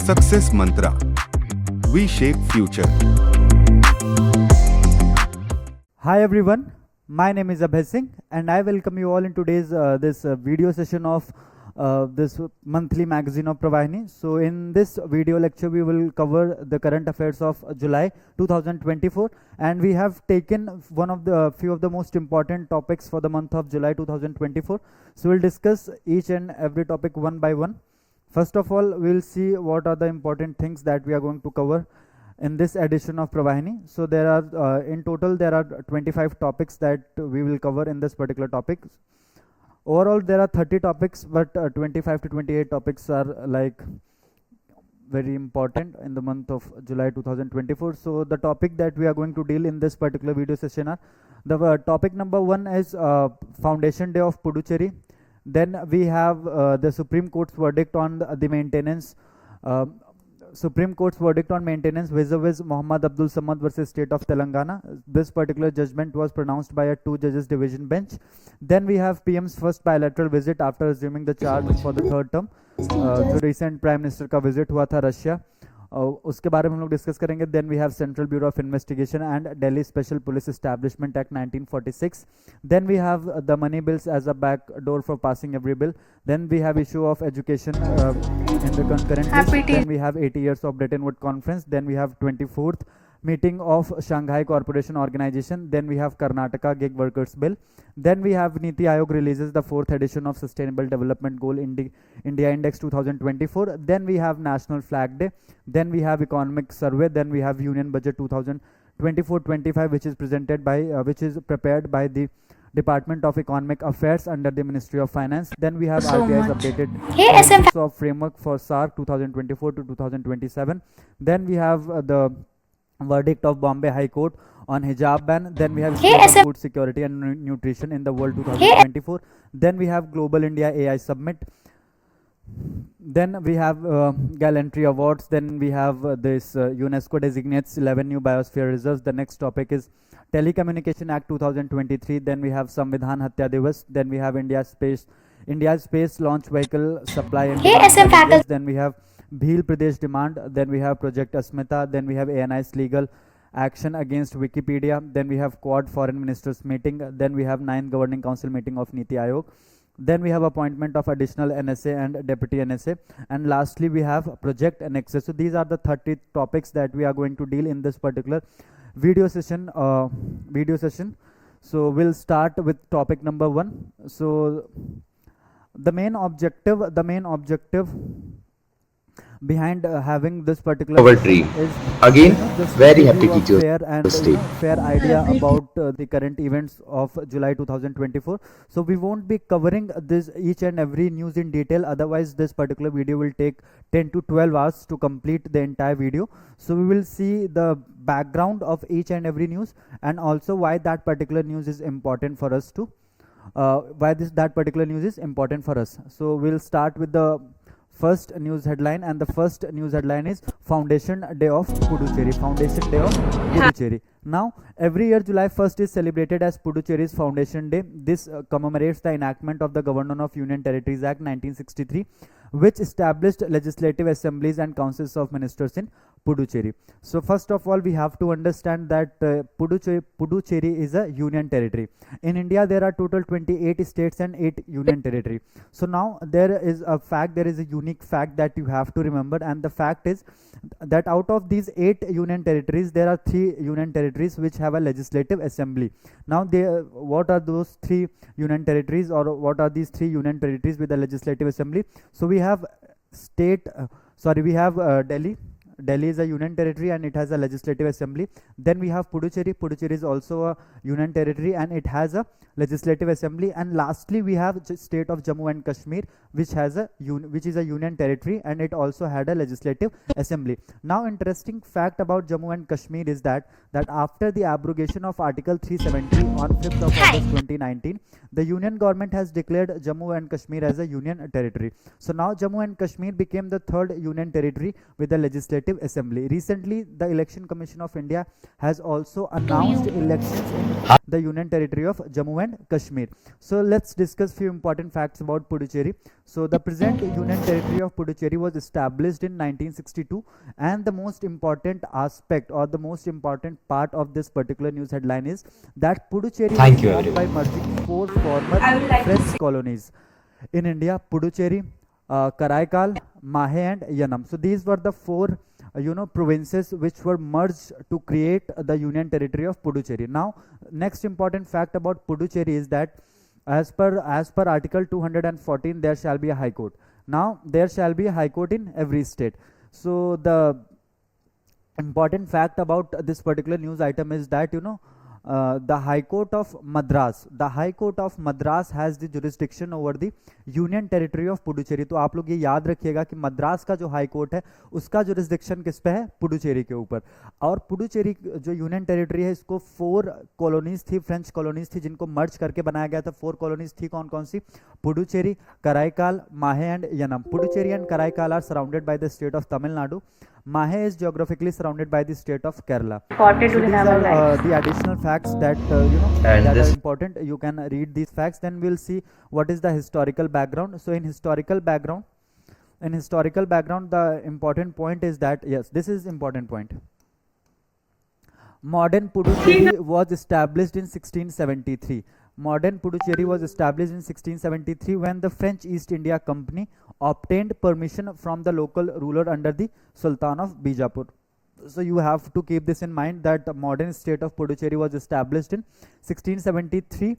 Success Mantra. We shape future. Hi everyone, my name is Abhay Singh and I welcome you all in today's this video session of this monthly magazine of Pravahini. So in this video lecture we will cover the current affairs of July 2024, and we have taken one of the few of the most important topics for the month of July 2024. So we'll discuss each and every topic one by one. First of all, we'll see what are the important things that we are going to cover in this edition of Pravahini. So there are in total there are 25 topics that we will cover in this particular topic. Overall there are 30 topics, but 25 to 28 topics are like very important in the month of July 2024. So the topic that we are going to deal in this particular video session are the topic number 1 is Foundation Day of Puducherry. Then we have the Supreme Court's verdict on the maintenance Supreme Court's verdict on maintenance vis-a-vis Muhammad Abdul Samad versus State of Telangana. This particular judgment was pronounced by a 2-judges division bench. Then we have PM's first bilateral visit after assuming the charge for the third term. जो recent Prime Minister का visit हुआ था Russia, उसके बारे में हम लोग discuss करेंगे. Then we have central bureau of investigation and Delhi special police establishment act 1946. Then we have the money bills as a back door for passing every bill. Then we have issue of education in the concurrent list. Then we have 80 years of Bretton Woods Conference. Then we have 24th meeting of Shanghai Cooperation Organization. Then we have Karnataka Gig Workers Bill. Then we have Niti Aayog releases the 4th edition of Sustainable Development Goal India Index 2024. Then we have National Flag Day. Then we have Economic Survey. Then we have Union Budget 2024-25, which is presented by which is prepared by the Department of Economic Affairs under the Ministry of Finance. Then we have RBI's updated of framework for SARC 2024 to 2027. Then we have the verdict of Bombay High Court on hijab ban. Then we have food security and nutrition in the world 2024. Then we have Global India AI Summit. Then we have Gallantry Awards. Then we have this UNESCO designates 11 new biosphere reserves. The next topic is Telecommunication Act 2023. Then we have Samvidhan Hatya Divas. Then we have India's space launch vehicle supply and demand. Then we have Bhil Pradesh demand. Then we have Project Asmita. Then we have ANI's legal action against Wikipedia. Then we have Quad Foreign Ministers meeting. Then we have 9th Governing Council meeting of Niti Aayog. Then we have appointment of additional NSA and deputy NSA. And lastly we have Project Nexus. So these are the 30 topics that we are going to deal in this particular video session. So we'll start with topic number 1. So the main objective behind having this particular poetry is again just very to happy give a teacher fair and fair idea about the current events of July 2024. So we won't be covering this each and every news in detail, otherwise this particular video will take 10 to 12 hours to complete the entire video. So we will see the background of each and every news, and also why that particular news is important for us to that particular news is important for us. So we'll start with the first news headline, and the first news headline is Foundation Day of Puducherry. Foundation Day of Puducherry. Now, every year July 1st is celebrated as Puducherry's Foundation Day. This commemorates the enactment of the Government of Union Territories Act 1963, which established legislative assemblies and councils of ministers in Puducherry. So first of all, we have to understand that Puducherry is a union territory. In India, there are total 28 states and 8 union territory. So now there is a unique fact that you have to remember, and the fact is that out of these 8 union territories, there are 3 union territories which have a legislative assembly. Now what are those 3 union territories, or what are these 3 union territories with a legislative assembly? So we have Delhi. Delhi is a union territory and it has a legislative assembly. Then we have Puducherry. Puducherry is also a union territory and it has a legislative assembly. And lastly, we have state of Jammu and Kashmir, which has which is a union territory and it also had a legislative assembly. Now, interesting fact about Jammu and Kashmir is that after the abrogation of Article 370 on 5th of August 2019, the union government has declared Jammu and Kashmir as a union territory. So now Jammu and Kashmir became the 3rd union territory with a legislative Legislative Assembly. Recently, the Election Commission of India has also announced elections in the Union Territory of Jammu and Kashmir. So let's discuss few important facts about Puducherry. So the present Union Territory of Puducherry was established in 1962, and the most important aspect or the most important part of this particular news headline is that Puducherry was formed by merging four former French colonies in India: Puducherry, Karaikal, Mahe and Yanam. So these were the four provinces which were merged to create the Union Territory of Puducherry. Now next important fact about Puducherry is that as per Article 214 there shall be a High Court. Now there shall be a High Court in every state. So the important fact about this particular news item is that the High Court of Madras has the jurisdiction over the Union Territory of Puducherry. तो आप लोग ये याद रखिएगा कि मद्रास का जो high court है उसका जुरिस्डिक्शन किस पे है? पुडुचेरी के ऊपर. और पुडुचेरी जो यूनियन टेरिटरी है इसको 4 कॉलोनीज थी, फ्रेंच कॉलोनीज थी, जिनको मर्ज करके बनाया गया था. 4 कॉलोनीज थी कौन कौन सी? Puducherry, Karaikal, Mahe and Yanam. Puducherry and Karaikal are surrounded by the state of Tamil Nadu. Mahe is geographically surrounded by the state of Kerala. So these are the additional facts that that are important. You can read these facts. Then we'll see what is the historical background. So in historical background, the important point is that, yes, this is important point. Modern Puducherry was established in 1673. Modern Puducherry was established in 1673 when the French East India Company obtained permission from the local ruler under the Sultan of Bijapur. So you have to keep this in mind that the modern state of Puducherry was established in 1673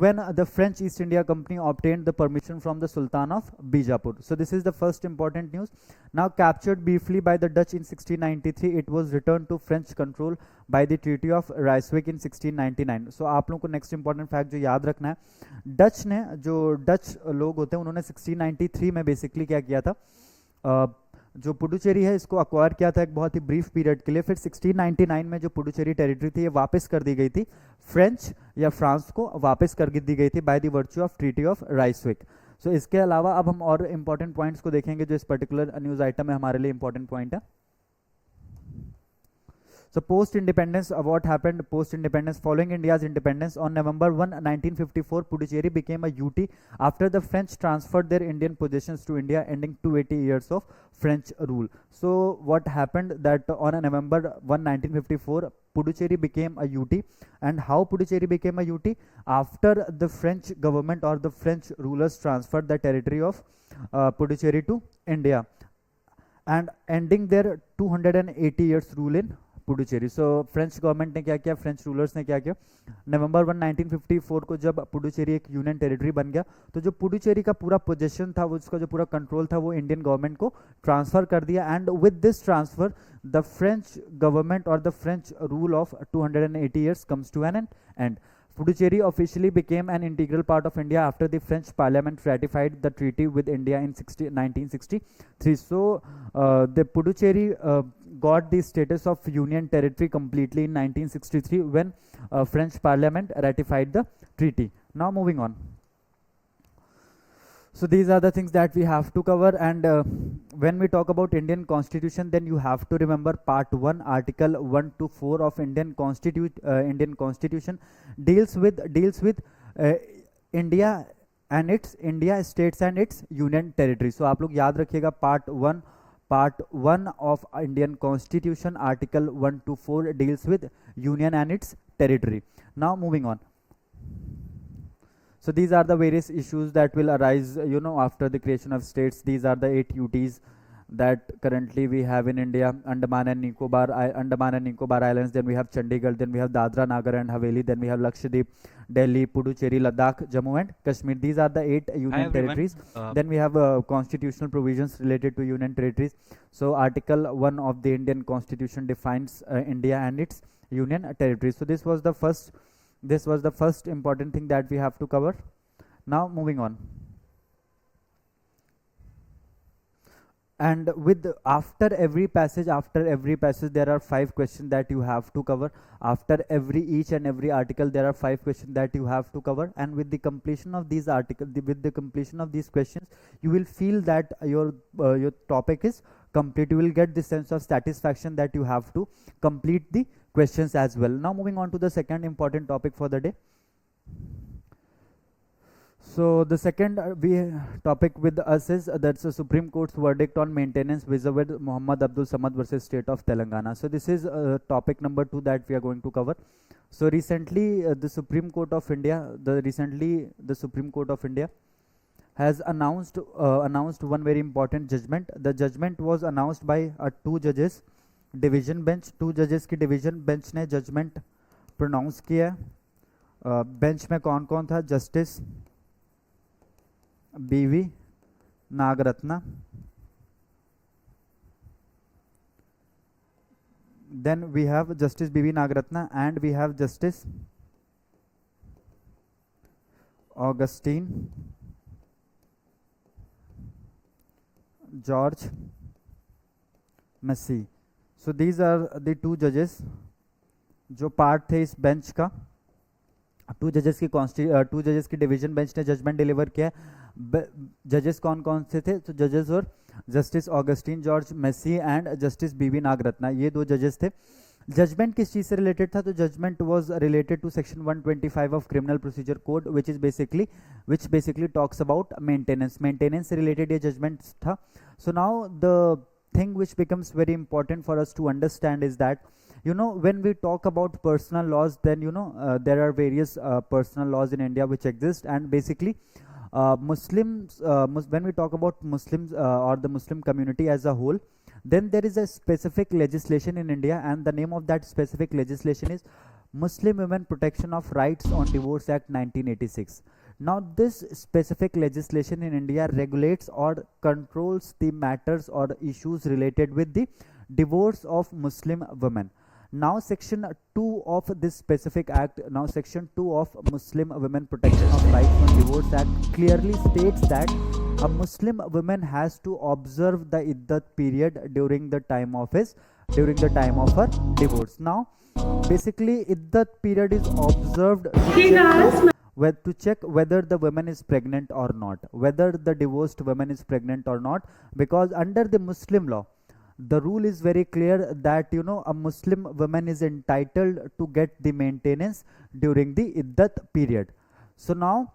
when the French East India Company obtained the permission from the Sultan of Bijapur. So this is the first important news. Now captured briefly by the Dutch in 1693, it was returned to French control by the Treaty of Ryswick in 1699. So आप लोगों को next important fact जो याद रखना है, Dutch ने, जो Dutch लोग होते हैं उन्होंने 1693 में बेसिकली क्या किया था, जो पुडुचेरी है इसको अक्वायर किया था एक बहुत ही ब्रीफ पीरियड के लिए. फिर 1699 में जो पुडुचेरी टेरिटरी थी ये वापस कर दी गई थी, फ्रेंच या फ्रांस को वापस कर दी गई थी by the virtue of treaty of Ryswick. So इसके अलावा अब हम और इंपॉर्टेंट पॉइंट्स को देखेंगे जो इस पर्टिकुलर न्यूज आइटम में हमारे लिए इंपॉर्टेंट पॉइंट है. So post-independence, what happened post-independence? Following India's independence on November 1, 1954, Puducherry became a UT after the French transferred their Indian possessions to India, ending 280 years of French rule. So what happened that on November 1, 1954, Puducherry became a UT. And how Puducherry became a UT? After the French government or the French rulers transferred the territory of Puducherry to India and ending their 280 years rule in Puducherry. So French government ने क्या किया, French rulers ने क्या किया, नवंबर 1, 1954 को जब पुडुचेरी एक union territory बन गया तो जो पुडुचेरी का पूरा पोजीशन था, वो उसका जो पूरा कंट्रोल था वो इंडियन गवर्नमेंट को ट्रांसफर कर दिया. And with this transfer the French government और the French rule of 280 years comes to an end. Puducherry officially became an integral part of India after the French Parliament ratified the treaty with India in 1963. So the Puducherry got the status of union territory completely in 1963 when French Parliament ratified the treaty. Now moving on. So these are the things that we have to cover, and when we talk about Indian Constitution, then you have to remember part 1, Article 1 to 4 of Indian Constitution deals with India and its states and its union territory. So आप लोग याद रखिएगा part 1 of Indian Constitution, Article 1 to 4 deals with union and its territory. Now moving on. So these are the various issues that will arise, after the creation of states. These are the 8 UTs that currently we have in India: Andaman and Nicobar Islands, then we have Chandigarh, then we have Dadra, Nagar and Haveli, then we have Lakshadweep, Delhi, Puducherry, Ladakh, Jammu and Kashmir. These are the 8 union territories. Then we have constitutional provisions related to union territories. So Article 1 of the Indian Constitution defines India and its union territories. So this was the first important thing that we have to cover. Now moving on. and with after every passage there are 5 questions that you have to cover. After each and every article there are 5 questions that you have to cover, and with the completion of these with the completion of these questions, you will feel that your topic is complete. You will get the sense of satisfaction that you have to complete the questions as well. Now moving on to the second important topic for the day. So the second topic with us is that's the Supreme Court's verdict on maintenance vis-a-vis Muhammad Abdul Samad versus State of Telangana. So this is topic number 2 that we are going to cover. So recently the Supreme Court of India, the Supreme Court of India has announced one very important judgment. The judgment was announced by a 2 judges division bench. 2 judges की division bench ने judgment pronounce किया. Bench में कौन कौन था? Justice BV Nagaratna, then we have Justice BV Nagaratna, and we have Justice Augustine George Massey. So these are the 2 judges जो part थे इस बेंच का. 2 जजेस की डिवीजन बेंच ने जजमेंट डिलीवर किया. जजेस कौन कौन से थे? तो जजेस और justice Augustine George Masih and justice BV Nagarathna, ये 2 जजेस थे. जजमेंट किस चीज से रिलेटेड था? तो judgement was related to section 125 of criminal procedure code which basically talks about maintenance से रिलेटेड ये जजमेंट था. So now the thing which becomes very important for us to understand is that, you know, when we talk about personal laws, then there are various personal laws in India which exist, and basically Muslims, when we talk about Muslims or the Muslim community as a whole, then there is a specific legislation in India, and the name of that specific legislation is Muslim Women Protection of Rights on Divorce Act 1986. Now this specific legislation in India regulates or controls the matters or issues related with the divorce of Muslim women. Now section 2 of this specific act, section 2 of Muslim Women Protection of Rights on Divorce Act clearly states that a Muslim woman has to observe the iddat period during the time of her divorce. Now basically iddat period is observed to check whether the woman is pregnant or not, whether the divorced woman is pregnant or not, because under the Muslim law the rule is very clear that a Muslim woman is entitled to get the maintenance during the iddat period. So now,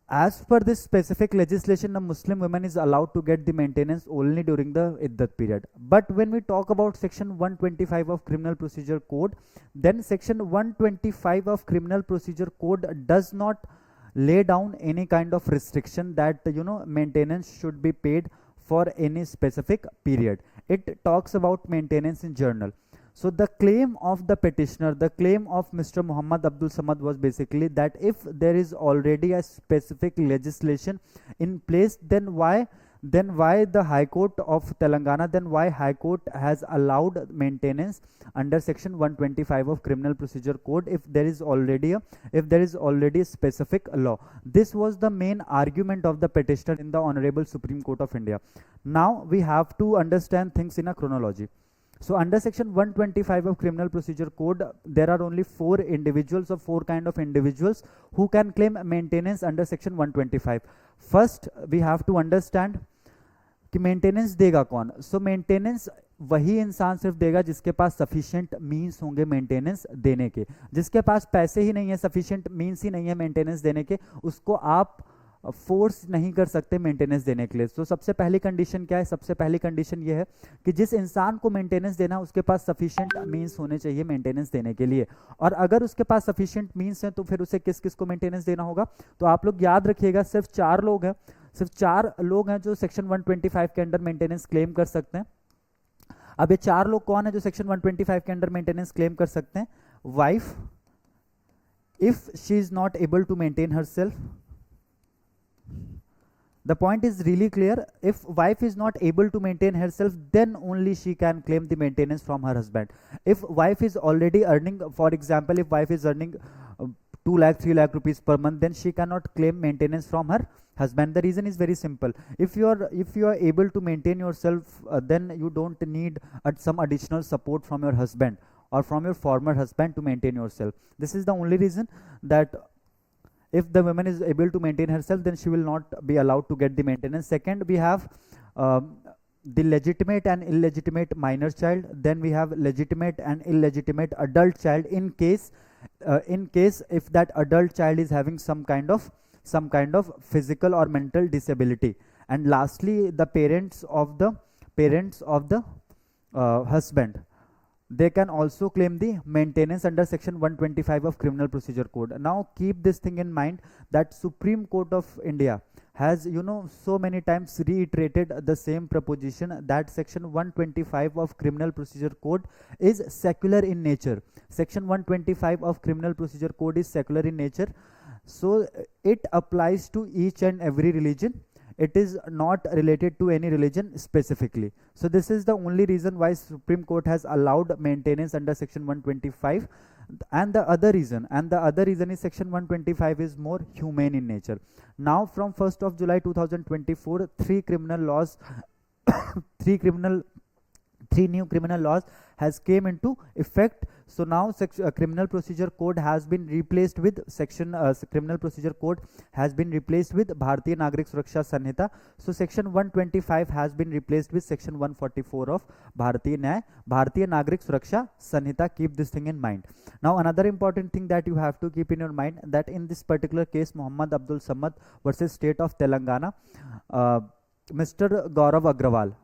as per this specific legislation, a Muslim woman is allowed to get the maintenance only during the iddat period. But when we talk about section 125 of Criminal Procedure Code, then section 125 of Criminal Procedure Code does not lay down any kind of restriction that maintenance should be paid for any specific period. It talks about maintenance in general. So the claim of the petitioner, the claim of Mr. Muhammad Abdul Samad was basically that if there is already a specific legislation in place, then why the High Court of Telangana, then why High Court has allowed maintenance under section 125 of Criminal Procedure Code if there is already a specific law. This was the main argument of the petitioner in the Honorable Supreme Court of India. Now we have to understand things in a chronology. So under section 125 of Criminal Procedure Code, there are only 4 individuals or 4 kind of individuals who can claim maintenance under section 125. First, we have to understand कि maintenance देगा कौन. सो maintenance वही इंसान सिर्फ देगा जिसके पास sufficient means होंगे maintenance देने के. जिसके पास पैसे ही नहीं है, सफिशिएंट मींस ही नहीं है मेंटेनेंस देने के, उसको आप फोर्स नहीं कर सकते मेंटेनेंस देने के लिए. तो सबसे पहली कंडीशन क्या है? सबसे पहली कंडीशन ये है कि जिस इंसान को मेंटेनेंस देना उसके पास सफिशिएंट मींस होने चाहिए मेंटेनेंस देने के लिए. और अगर उसके पास सफिशिएंट मींस है तो फिर उसे किस किस को मेंटेनेंस देना होगा? तो आप लोग याद रखिएगा, सिर्फ 4 लोग हैं जो सेक्शन 125 के अंडर मेंटेनेंस क्लेम कर सकते हैं. अब ये 4 लोग कौन है जो सेक्शन 125 के अंडर मेंटेनेंस क्लेम कर सकते हैं? Wife, if she is not able to maintain herself. The point is really clear. If wife is not able to maintain herself, then only she can claim the maintenance from her husband. If wife is already earning, for example, if wife is earning 2 lakh 3 lakh rupees per month, then she cannot claim maintenance from her husband. The reason is very simple. If you are able to maintain yourself, then you don't need some additional support from your husband or from your former husband to maintain yourself. This is the only reason that if the woman is able to maintain herself, then she will not be allowed to get the maintenance. Second, we have the legitimate and illegitimate minor child. Then we have legitimate and illegitimate adult child in case if that adult child is having some kind of physical or mental disability. And lastly, the parents of the husband, they can also claim the maintenance under section 125 of criminal procedure code. Now keep this thing in mind that Supreme Court of India has so many times reiterated the same proposition that section 125 of criminal procedure code is secular in nature. Section 125 of criminal procedure code is secular in nature, so it applies to each and every religion. It is not related to any religion specifically. So this is the only reason why Supreme Court has allowed maintenance under section 125. And the other reason is section 125 is more humane in nature. Now from 1st of July 2024, three new criminal laws has came into effect. So now criminal procedure code has been replaced with criminal procedure code has been replaced with Bharatiya Nagrik Suraksha Sanhita. So section 125 has been replaced with section 144 of Bharatiya Nagrik Suraksha Sanhita. Keep this thing in mind. Now another important thing that you have to keep in your mind, that in this particular case, Muhammad Abdul Samad versus State of Telangana, Mr. Gaurav Agrawal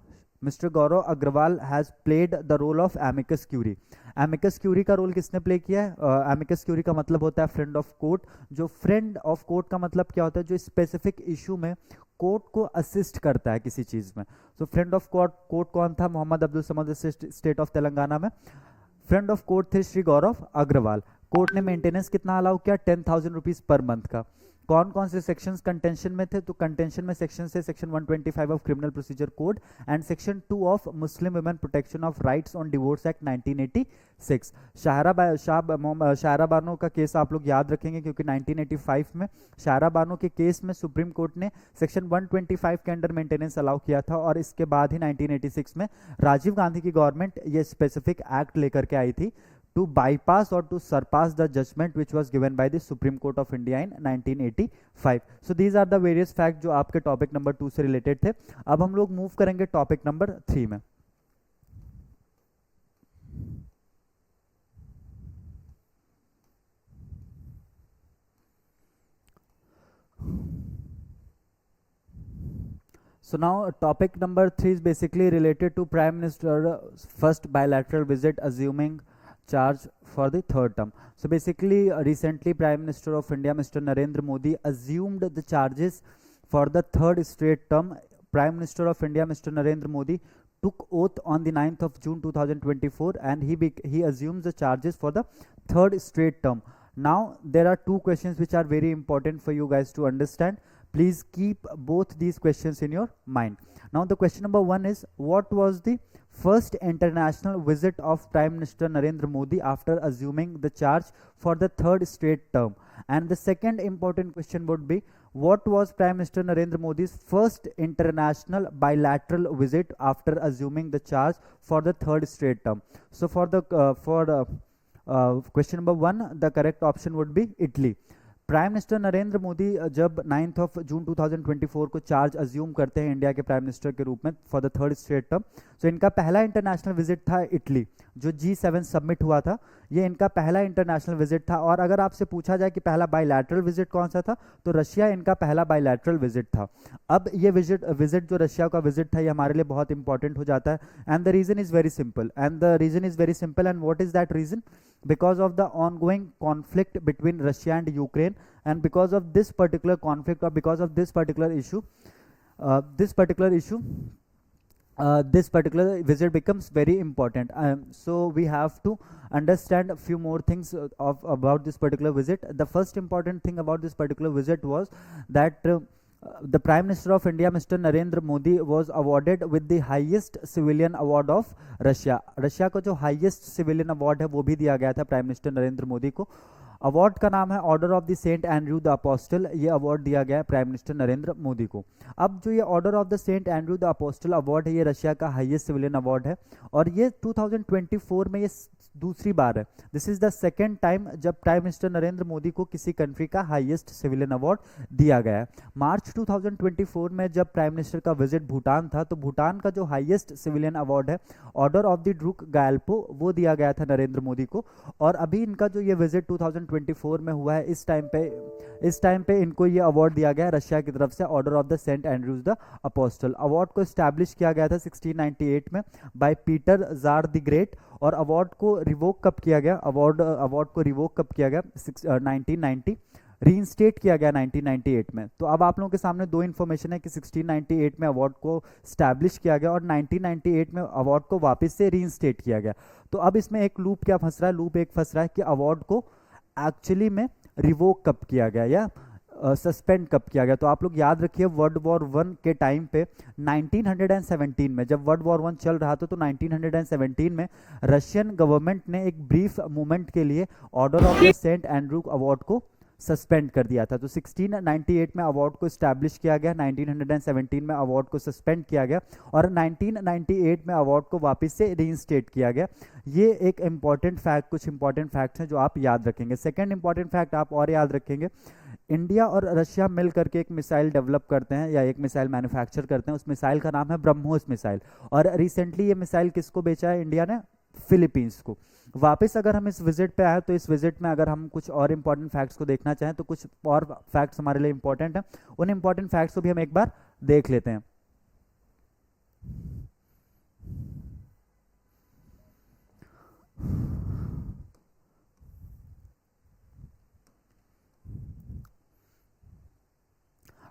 has played the role of amicus curiae. Amicus curiae का role किसने play किया है? Amicus curiae का मतलब होता है friend of court. जो friend of court का मतलब क्या होता है? जो स्पेसिफिक इशू में कोर्ट को असिस्ट करता है किसी चीज में. सो फ्रेंड ऑफ कोर्ट कौन था? मोहम्मद अब्दुल समद, स्टेट ऑफ तेलंगाना में. फ्रेंड ऑफ कोर्ट थे श्री गौरव अग्रवाल. कोर्ट ने मेंटेनेंस कितना अलाउ किया? 10,000 रुपीज पर मंथ का. कौन कौन से सेक्शंस कंटेंशन में थे? तो कंटेंशन में सेक्शन से section 125 of criminal procedure code and section 2 of Muslim women protection of rights on divorce act 1986. Shah Bano का केस आप लोग याद रखेंगे क्योंकि 1985 में शाहरा बानो के केस में सुप्रीम कोर्ट ने सेक्शन 125 के अंडर मेंटेनेंस अलाउ किया था, और इसके बाद ही 1986 में राजीव गांधी की गवर्नमेंट ये स्पेसिफिक एक्ट लेकर के आई थी to bypass or to surpass the judgment which was given by the Supreme Court of India in 1985. So these are the various facts जो आपके टॉपिक नंबर 2 से रिलेटेड थे. अब हम लोग मूव करेंगे टॉपिक नंबर 3 में. So now topic number 3 is basically related to Prime Minister's first bilateral visit assuming charge for the third term. So basically recently Prime Minister of India Mr. Narendra Modi assumed the charges for the third straight term. Prime Minister of India Mr. Narendra Modi took oath on the 9th of June 2024 and he assumes the charges for the third straight term. Now there are two questions which are very important for you guys to understand. Please keep both these questions in your mind. Now the question number 1 is, what was the first international visit of Prime Minister Narendra Modi after assuming the charge for the third straight term? And the second important question would be, what was Prime Minister Narendra Modi's first international bilateral visit after assuming the charge for the third straight term? So for the question number 1, the correct option would be Italy. Prime minister Narendra Modi जब 9th of June 2024 को charge assume करते हैं India के prime minister के रूप में for the third straight term, तो इनका पहला इंटरनेशनल विजिट था इटली, जो G7 सबमिट हुआ था. ये इनका पहला इंटरनेशनल विजिट था. और अगर आपसे पूछा जाए कि पहला बायलैटरल विजिट कौन सा था, तो रशिया इनका पहला बायलैटरल विजिट था. अब ये विजिट जो रशिया का विजिट था, ये हमारे लिए बहुत इंपॉर्टेंट हो जाता है. And the reason is very simple and what is that reason? Because of the ongoing conflict between Russia and Ukraine, and because of this particular conflict or because of this particular issue, this particular visit becomes very important. So we have to understand a few more things about this particular visit. The first important thing about this particular visit was that the Prime Minister of India Mr. Narendra Modi was awarded with the highest civilian award of Russia. Russia को जो highest civilian award है वो भी दिया गया था prime minister Narendra Modi को. Award का नाम है order of the Saint Andrew the apostle. ये अवार्ड दिया गया है प्राइम मिनिस्टर नरेंद्र मोदी को। अब जो ये order of the Saint Andrew the apostle award है, ये रशिया का हाईएस्ट सिविलियन अवार्ड है और ये 2024 में ये दूसरी बार है। This is the second time जब प्राइम मिनिस्टर नरेंद्र मोदी को किसी कंट्री का हाईएस्ट सिविलियन अवार्ड दिया गया है। मार्च 2024 में जब प्राइम मिनिस्टर का विजिट भूटान था, तो भूटान का जो हाईएस्ट सिविलियन अवार्ड है ऑर्डर ऑफ द ड्रूक गायल्पो, वो दिया गया था नरेंद्र मोदी को। और अभी इनका जो ये विजिट 2024 में हुआ है, इस टाइम पे इनको ये अवार्ड दिया गया है रशिया की तरफ से, order of the Saint Andrews the apostle. Award को स्टैब्लिश किया गया था 1698 में by Peter czar the Great. और अवार्ड को रिवोक कब किया गया? अवार्ड को रिवोक कब किया गया? 1990, रीइंस्टेट किया गया 1998 में। तो अब आप लोगों के सामने दो इन्फॉर्मेशन है कि 1698 में अवार्ड को स्टैब्लिश किया गया और 1998 में अवार्ड को वापस से रीइंस्टेट किया गया। तो अब इसमें एक लूप क्या फंस रहा है? लूप एक फंस रहा है कि अवार्ड को एक्चुअली में रिवोक कब किया गया या सस्पेंड कब किया गया। तो आप लोग याद रखिए, वर्ल्ड वॉर 1 के टाइम पे 1917 में जब वर्ल्ड वॉर 1 चल रहा था, तो 1917 में रशियन गवर्नमेंट ने एक ब्रीफ मोमेंट के लिए order of the Saint Andrew award को सस्पेंड कर दिया था। तो 1698 में अवार्ड को स्टैब्लिश किया गया, 1917 में अवार्ड को सस्पेंड किया गया और 1998 में अवार्ड को वापस से रीइंस्टेट किया गया। ये एक इंपॉर्टेंट फैक्ट, कुछ इंपॉर्टेंट फैक्ट्स हैं जो आप याद रखेंगे। सेकंड इंपॉर्टेंट फैक्ट आप और याद रखेंगे, इंडिया और रशिया मिल करके एक मिसाइल डेवलप करते हैं या एक मिसाइल मैन्युफैक्चर करते हैं। उस मिसाइल का नाम है ब्रह्मोस मिसाइल। और रिसेंटली ये मिसाइल किसको बेचा है इंडिया ने? फिलीपींस को। वापस अगर हम इस विजिट पे आए, तो इस विजिट में अगर हम कुछ और इंपॉर्टेंट फैक्ट्स को देखना चाहें, तो कुछ और फैक्ट्स हमारे लिए इंपॉर्टेंट हैं। उन इंपॉर्टेंट फैक्ट्स को भी हम एक बार देख लेते हैं।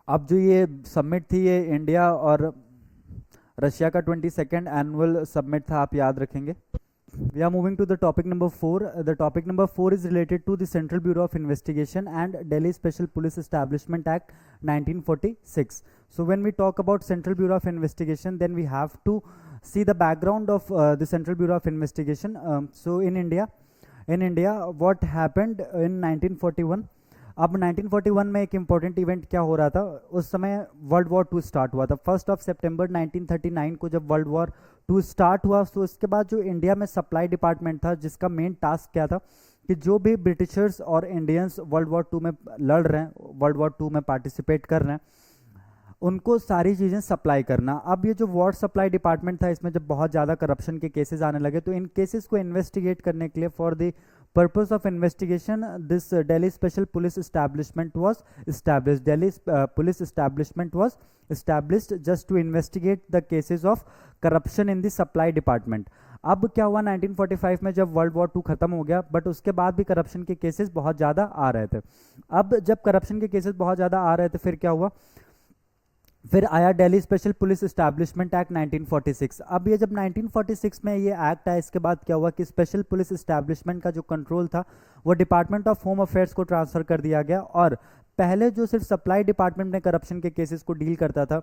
अब जो ये समिट थी, ये इंडिया और रशिया का 22nd एनुअल समिट था, आप याद रखेंगे। We are moving to the topic number 4. The topic number 4 is related to the Central Bureau of Investigation and Delhi Special Police Establishment Act 1946. So when we talk about Central Bureau of Investigation, then we have to see the background of the Central Bureau of Investigation. So in India, what happened in 1941? अब 1941 में एक important event क्या हो रहा था? उस समय world war 2 start हुआ था। 1 सितंबर 1939 को जब वर्ल्ड वॉर 2 स्टार्ट हुआ, तो उसके बाद जो इंडिया में सप्लाई डिपार्टमेंट था, जिसका मेन टास्क क्या था कि जो भी ब्रिटिशर्स और इंडियंस वर्ल्ड वॉर 2 में लड़ रहे हैं, वर्ल्ड वॉर 2 में पार्टिसिपेट कर रहे हैं, उनको सारी चीज़ें सप्लाई करना। अब ये जो वॉर सप्लाई डिपार्टमेंट था, इसमें जब बहुत ज़्यादा करप्शन के केसेस आने लगे, तो इन केसेस को इन्वेस्टिगेट करने के लिए for the purpose of investigation this Delhi special police establishment was established. Delhi police establishment was established just to investigate the cases of corruption in the supply department. अब क्या हुआ 1945 में जब वर्ल्ड वॉर 2 खत्म हो गया, बट उसके बाद भी करप्शन के केसेस बहुत ज़्यादा आ रहे थे। अब जब करप्शन के केसेस बहुत ज़्यादा आ रहे थे, फिर क्या हुआ? फिर आया Delhi special police establishment act 1946। अब ये जब 1946 में ये एक्ट आया, इसके बाद क्या हुआ कि स्पेशल पुलिस एस्टैब्लिशमेंट का जो कंट्रोल था वो डिपार्टमेंट ऑफ होम अफेयर्स को ट्रांसफर कर दिया गया। और पहले जो सिर्फ सप्लाई डिपार्टमेंट में करप्शन के केसेस को डील करता था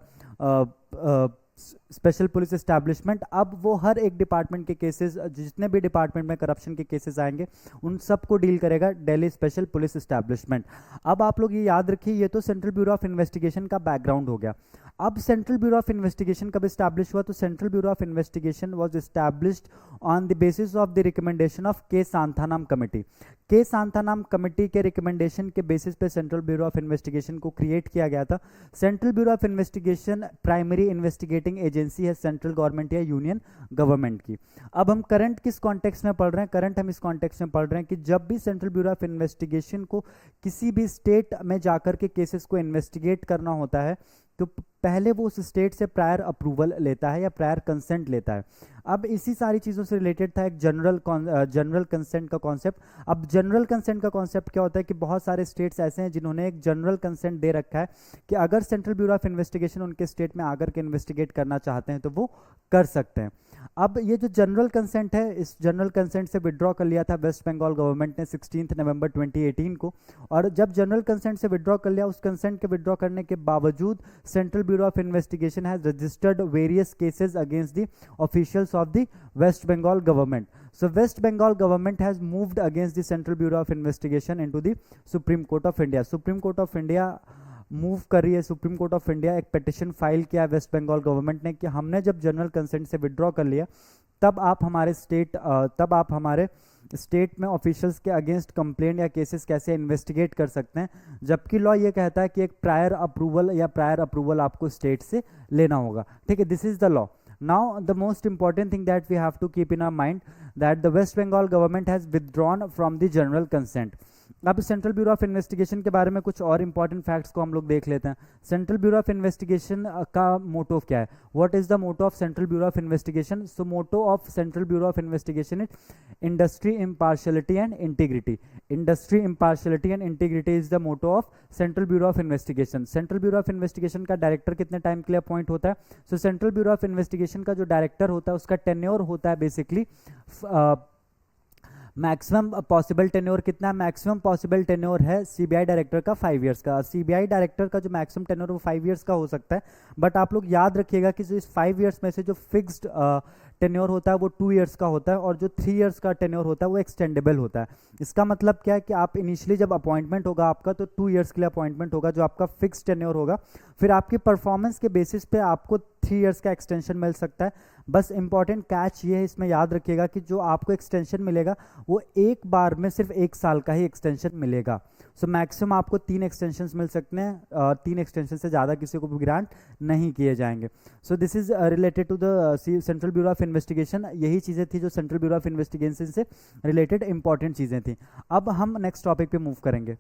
स्पेशल पुलिस एस्टैब्लिशमेंट, अब वो हर एक डिपार्टमेंट के केसेस, जितने भी डिपार्टमेंट में करप्शन के केसेस आएंगे, उन सब को डील करेगा दिल्ली स्पेशल पुलिस एस्टैब्लिशमेंट। अब आप लोग ये याद रखिए, ये तो सेंट्रल ब्यूरो ऑफ इन्वेस्टिगेशन का बैकग्राउंड हो गया। अब सेंट्रल ब्यूरो ऑफ इन्वेस्टिगेशन कब इस्टेब्लिश हुआ? तो central bureau of investigation was established on the basis of the recommendation of के सांथानाम कमेटी। के सांथानाम कमेटी के रिकमेंडेशन के बेसिस पे सेंट्रल ब्यूरो ऑफ इन्वेस्टिगेशन को क्रिएट किया गया था। Central bureau of investigation primary investigating agency है सेंट्रल गवर्नमेंट या यूनियन गवर्नमेंट की। अब हम करंट किस कॉन्टेक्स्ट में पढ़ रहे हैं? करंट हम इस कॉन्टेक्स्ट में पढ़ रहे हैं कि जब भी सेंट्रल ब्यूरो ऑफ इन्वेस्टिगेशन को किसी भी स्टेट में जाकर के केसेस को इन्वेस्टिगेट करना होता है, तो पहले वो उस स्टेट से प्रायर अप्रूवल लेता है या प्रायर कंसेंट लेता है। अब इसी सारी चीज़ों से रिलेटेड था एक जनरल कंसेंट का कॉन्सेप्ट। अब जनरल कंसेंट का कॉन्सेप्ट क्या होता है कि बहुत सारे स्टेट्स ऐसे हैं जिन्होंने एक जनरल कंसेंट दे रखा है कि अगर सेंट्रल ब्यूरो ऑफ इन्वेस्टिगेशन उनके स्टेट में आकर के इन्वेस्टिगेट करना चाहते हैं तो वो कर सकते हैं। अब ये जो जनरल कंसेंट है, इस जनरल कंसेंट से विड्रॉ कर लिया था वेस्ट बंगाल गवर्नमेंट ने 16 नवंबर 2018 को। और जब जनरल कंसेंट से विड्रॉ कर लिया, उस कंसेंट के विड्रॉ करने के बावजूद central Bureau of Investigation has registered various cases against the officials of the West Bengal government. So West Bengal government has moved against the Central Bureau of Investigation into the Supreme Court of India. Supreme Court of India move कर रही है, supreme court of India एक petition file किया है waste Bengal government ने कि हमने जब जनरल कंसेंट से विड्रॉ कर लिया तब आप हमारे स्टेट में ऑफिशियल्स के अगेंस्ट कंप्लेंट या केसेस कैसे इन्वेस्टिगेट कर सकते हैं, जबकि लॉ ये कहता है कि एक प्रायर अप्रूवल आपको स्टेट से लेना होगा. ठीक है, this is the law. Now the most important thing that we have to keep in our mind that the West Bengal government has withdrawn from the general consent. अब central bureau of investigation के बारे में कुछ और important facts को हम लोग देख लेते हैं. सेंट्रल ब्यूरो ऑफ इन्वेस्टिगेशन का मोटो क्या है? What is the motto of central bureau of investigation? So motto of central bureau of investigation is industry impartiality and integrity. Industry impartiality and integrity is the motto of central bureau of investigation. Central bureau of investigation का director कितने time के लिए appoint होता है? So central bureau of investigation का जो director होता है उसका टेन्योर होता है बेसिकली मैक्सिमम पॉसिबल टेन्योर कितना? मैक्सिमम पॉसिबल टेन्योर है सीबीआई डायरेक्टर का 5 इयर्स का. सीबीआई डायरेक्टर का जो मैक्सिमम टेन्योर वो 5 इयर्स का हो सकता है, बट आप लोग याद रखिएगा कि इस 5 इयर्स में से जो फिक्स्ड टेन्योर होता है वो 2 इयर्स का होता है और जो 3 इयर्स का टेन्योर होता है वो एक्सटेंडेबल होता है. इसका मतलब क्या है कि आप इनिशियली जब अपॉइंटमेंट होगा आपका तो 2 इयर्स के लिए अपॉइंटमेंट होगा जो आपका फिक्स्ड टेन्योर होगा. फिर आपकी परफॉर्मेंस के बेसिस पे आपको 3 इयर्स का एक्सटेंशन मिल सकता है. बस इंपॉर्टेंट कैच ये है, इसमें याद रखिएगा कि जो आपको एक्सटेंशन मिलेगा वो एक बार में सिर्फ 1 साल का ही एक्सटेंशन मिलेगा. सो मैक्सिमम आपको 3 एक्सटेंशंस मिल सकते हैं. 3 एक्सटेंशन से ज़्यादा किसी को भी ग्रांट नहीं किए जाएंगे. So this is related to the central bureau of investigation. यही चीज़ें थी जो सेंट्रल ब्यूरो ऑफ इन्वेस्टिगेशन से रिलेटेड इंपॉर्टेंट चीज़ें थी. अब हम नेक्स्ट टॉपिक पे मूव करेंगे.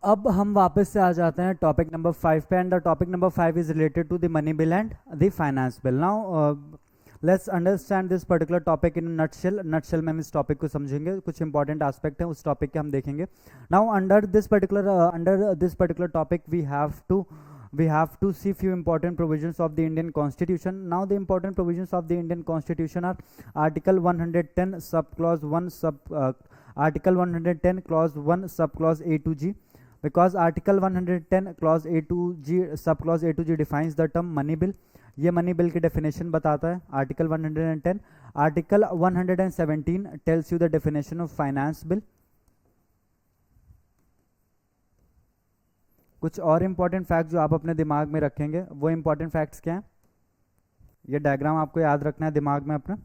अब हम वापस से आ जाते हैं टॉपिक नंबर 5 पे, and the topic number 5 is related to the money bill and the finance bill. Now let's understand this particular topic in nutshell में हम इस टॉपिक को समझेंगे. कुछ इंपॉर्टेंट एस्पेक्ट हैं उस टॉपिक के हम देखेंगे. Now under this particular topic we have to see few important provisions of the Indian Constitution. Now the important provisions of the Indian Constitution are Article 110 subclause 1 Article 110 clause 1 subclause A to G, because Article 110 clause A to G subclause A to G defines the term money bill. ये money bill की definition बताता है article 110. Article 117 tells you the definition of finance bill. कुछ और important fact जो आप अपने दिमाग में रखेंगे वो इंपॉर्टेंट फैक्ट्स क्या हैं? ये डायग्राम आपको याद रखना है दिमाग में अपना.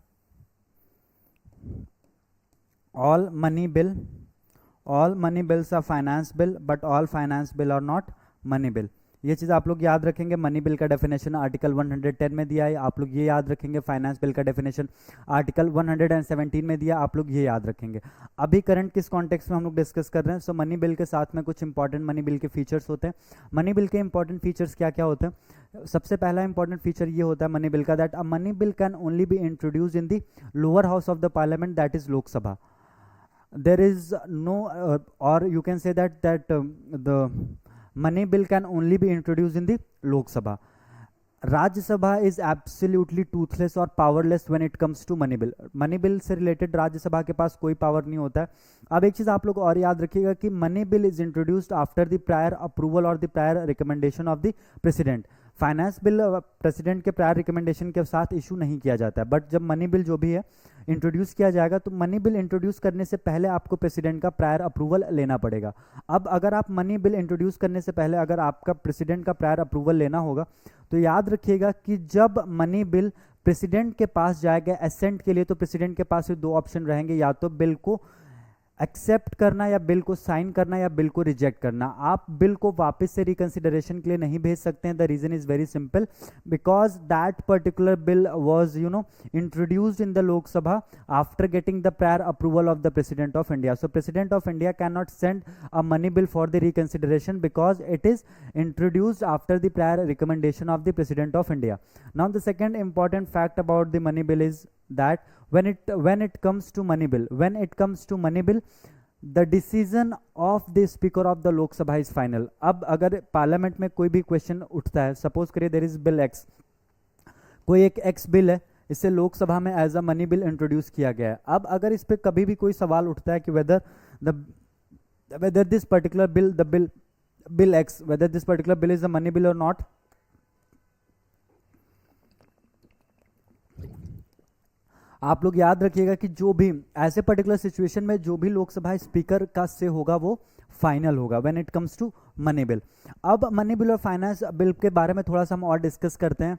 all money bills are finance bill, but all finance bill are not money bill. ये चीज़ आप लोग याद रखेंगे. मनी बिल का डेफिनेशन आर्टिकल 110 में दिया है, आप लोग ये याद रखेंगे. फाइनेंस बिल का डेफिनेशन आर्टिकल 117 में दिया, आप लोग ये याद रखेंगे. अभी करंट किस कॉन्टेक्स्ट में हम लोग डिस्कस कर रहे हैं? सो मनी बिल के साथ में कुछ इंपॉर्टेंट मनी बिल के फीचर्स होते हैं. मनी बिल के इंपॉर्टेंट फीचर्स क्या क्या होते हैं? सबसे पहला इंपॉर्टेंट फीचर ये होता है मनी बिल का, that a money bill can only be introduce in the lower house of the parliament, that is Lok Sabha. There is no or you can say that the money bill can only be introduced in the Lok Sabha. Rajya Sabha is absolutely toothless और powerless when it comes to money bill. Money bill से related राज्य सभा के पास कोई power नहीं होता है. अब एक चीज़ आप लोग और याद रखिएगा कि money bill is introduced after the prior approval और the prior recommendation of the president. Finance bill president के प्रायर रिकमेंडेशन के साथ इशू नहीं किया जाता है, बट जब मनी बिल जो भी है इंट्रोड्यूस किया जाएगा तो मनी बिल इंट्रोड्यूस करने से पहले आपको प्रेसिडेंट का प्रायर अप्रूवल लेना पड़ेगा. अब अगर आप मनी बिल इंट्रोड्यूस करने से पहले अगर आपका प्रेसिडेंट का प्रायर अप्रूवल लेना होगा तो याद रखिएगा कि जब मनी बिल प्रेसिडेंट के पास जाएगा एसेंट के लिए तो प्रेसिडेंट के पास 2 ऑप्शन रहेंगे, या तो बिल को एक्सेप्ट करना या बिल को साइन करना या बिल को रिजेक्ट करना। आप बिल को वापस से रिकंसिडरेशन के लिए नहीं भेज सकते हैं। The reason is very simple, because that particular bill was introduced in the Lok Sabha after getting the prior approval of the president of India. So president of India can not send a money bill for the reconsideration because it is introduced after the prior recommendation of the president of India. Now the second important fact about the money bill is that when it comes to money bill, the decision of the speaker of the Lok Sabha is final. अब अगर parliament में कोई भी question उठता है, suppose करिए there is bill x, कोई एक एक्स बिल है, इसे लोकसभा में as a money bill introduce किया गया है। अब अगर इस पे कभी भी कोई सवाल उठता है कि whether this particular bill, bill X, whether this particular bill is a money bill or not, आप लोग याद रखिएगा कि जो भी ऐसे पर्टिकुलर सिचुएशन में जो भी लोकसभा स्पीकर का से होगा वो फाइनल होगा when it comes to money bill. अब मनी बिल और फाइनेंस बिल के बारे में थोड़ा सा हम और डिस्कस करते हैं।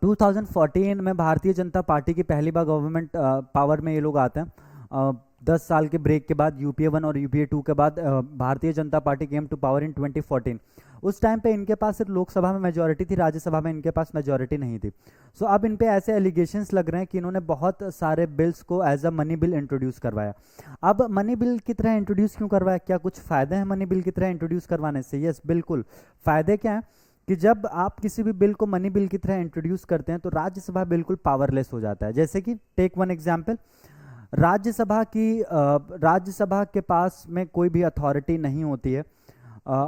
2014 में भारतीय जनता पार्टी की पहली बार गवर्नमेंट पावर में ये लोग आते हैं। 10 साल के ब्रेक के बाद यूपीए 1 और यूपीए 2 के बाद Bharatiya Janata party came to power in 2014। उस टाइम पे इनके पास सिर्फ लोकसभा में मेजॉरिटी थी, राज्यसभा में इनके पास मेजॉरिटी नहीं थी। सो अब इन पे ऐसे एलिगेशंस लग रहे हैं कि इन्होंने बहुत सारे बिल्स को as a money bill introduce करवाया। अब मनी बिल की तरह इंट्रोड्यूस क्यों करवाया, क्या कुछ फायदे हैं मनी बिल की तरह इंट्रोड्यूस करवाने से? यस, बिल्कुल। फायदे क्या है कि जब आप किसी भी बिल को मनी बिल की तरह इंट्रोड्यूस करते हैं तो राज्यसभा बिल्कुल पावरलेस हो जाता है। जैसे कि टेक वन एग्जाम्पल, राज्यसभा के पास में कोई भी अथॉरिटी नहीं होती है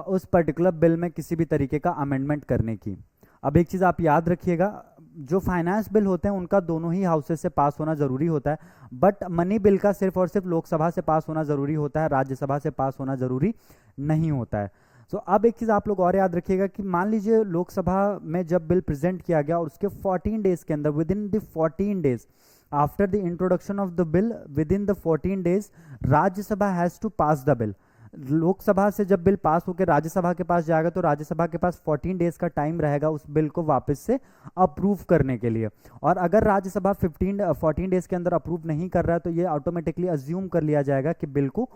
उस पर्टिकुलर बिल में किसी भी तरीके का अमेंडमेंट करने की। अब एक चीज़ आप याद रखिएगा, जो फाइनेंस बिल होते हैं उनका दोनों ही हाउसेस से पास होना जरूरी होता है, बट मनी बिल का सिर्फ और सिर्फ लोकसभा से पास होना जरूरी होता है, राज्यसभा से पास होना जरूरी नहीं होता है। सो अब एक चीज़ आप लोग और याद रखिएगा कि मान लीजिए लोकसभा में जब बिल प्रेजेंट किया गया और उसके 14 डेज के अंदर, within the 14 days after the introduction of the bill, within the 14 days Rajya Sabha has to pass the bill. Lok Sabha से जब बिल पास होकर राज्यसभा के पास जाएगा तो राज्यसभा के पास 14 डेज का टाइम रहेगा उस बिल को वापस से अप्रूव करने के लिए। और अगर राज्यसभा 14 डेज के अंदर अप्रूव नहीं कर रहा है तो ये ऑटोमेटिकली अज्यूम कर लिया जाएगा कि बिल को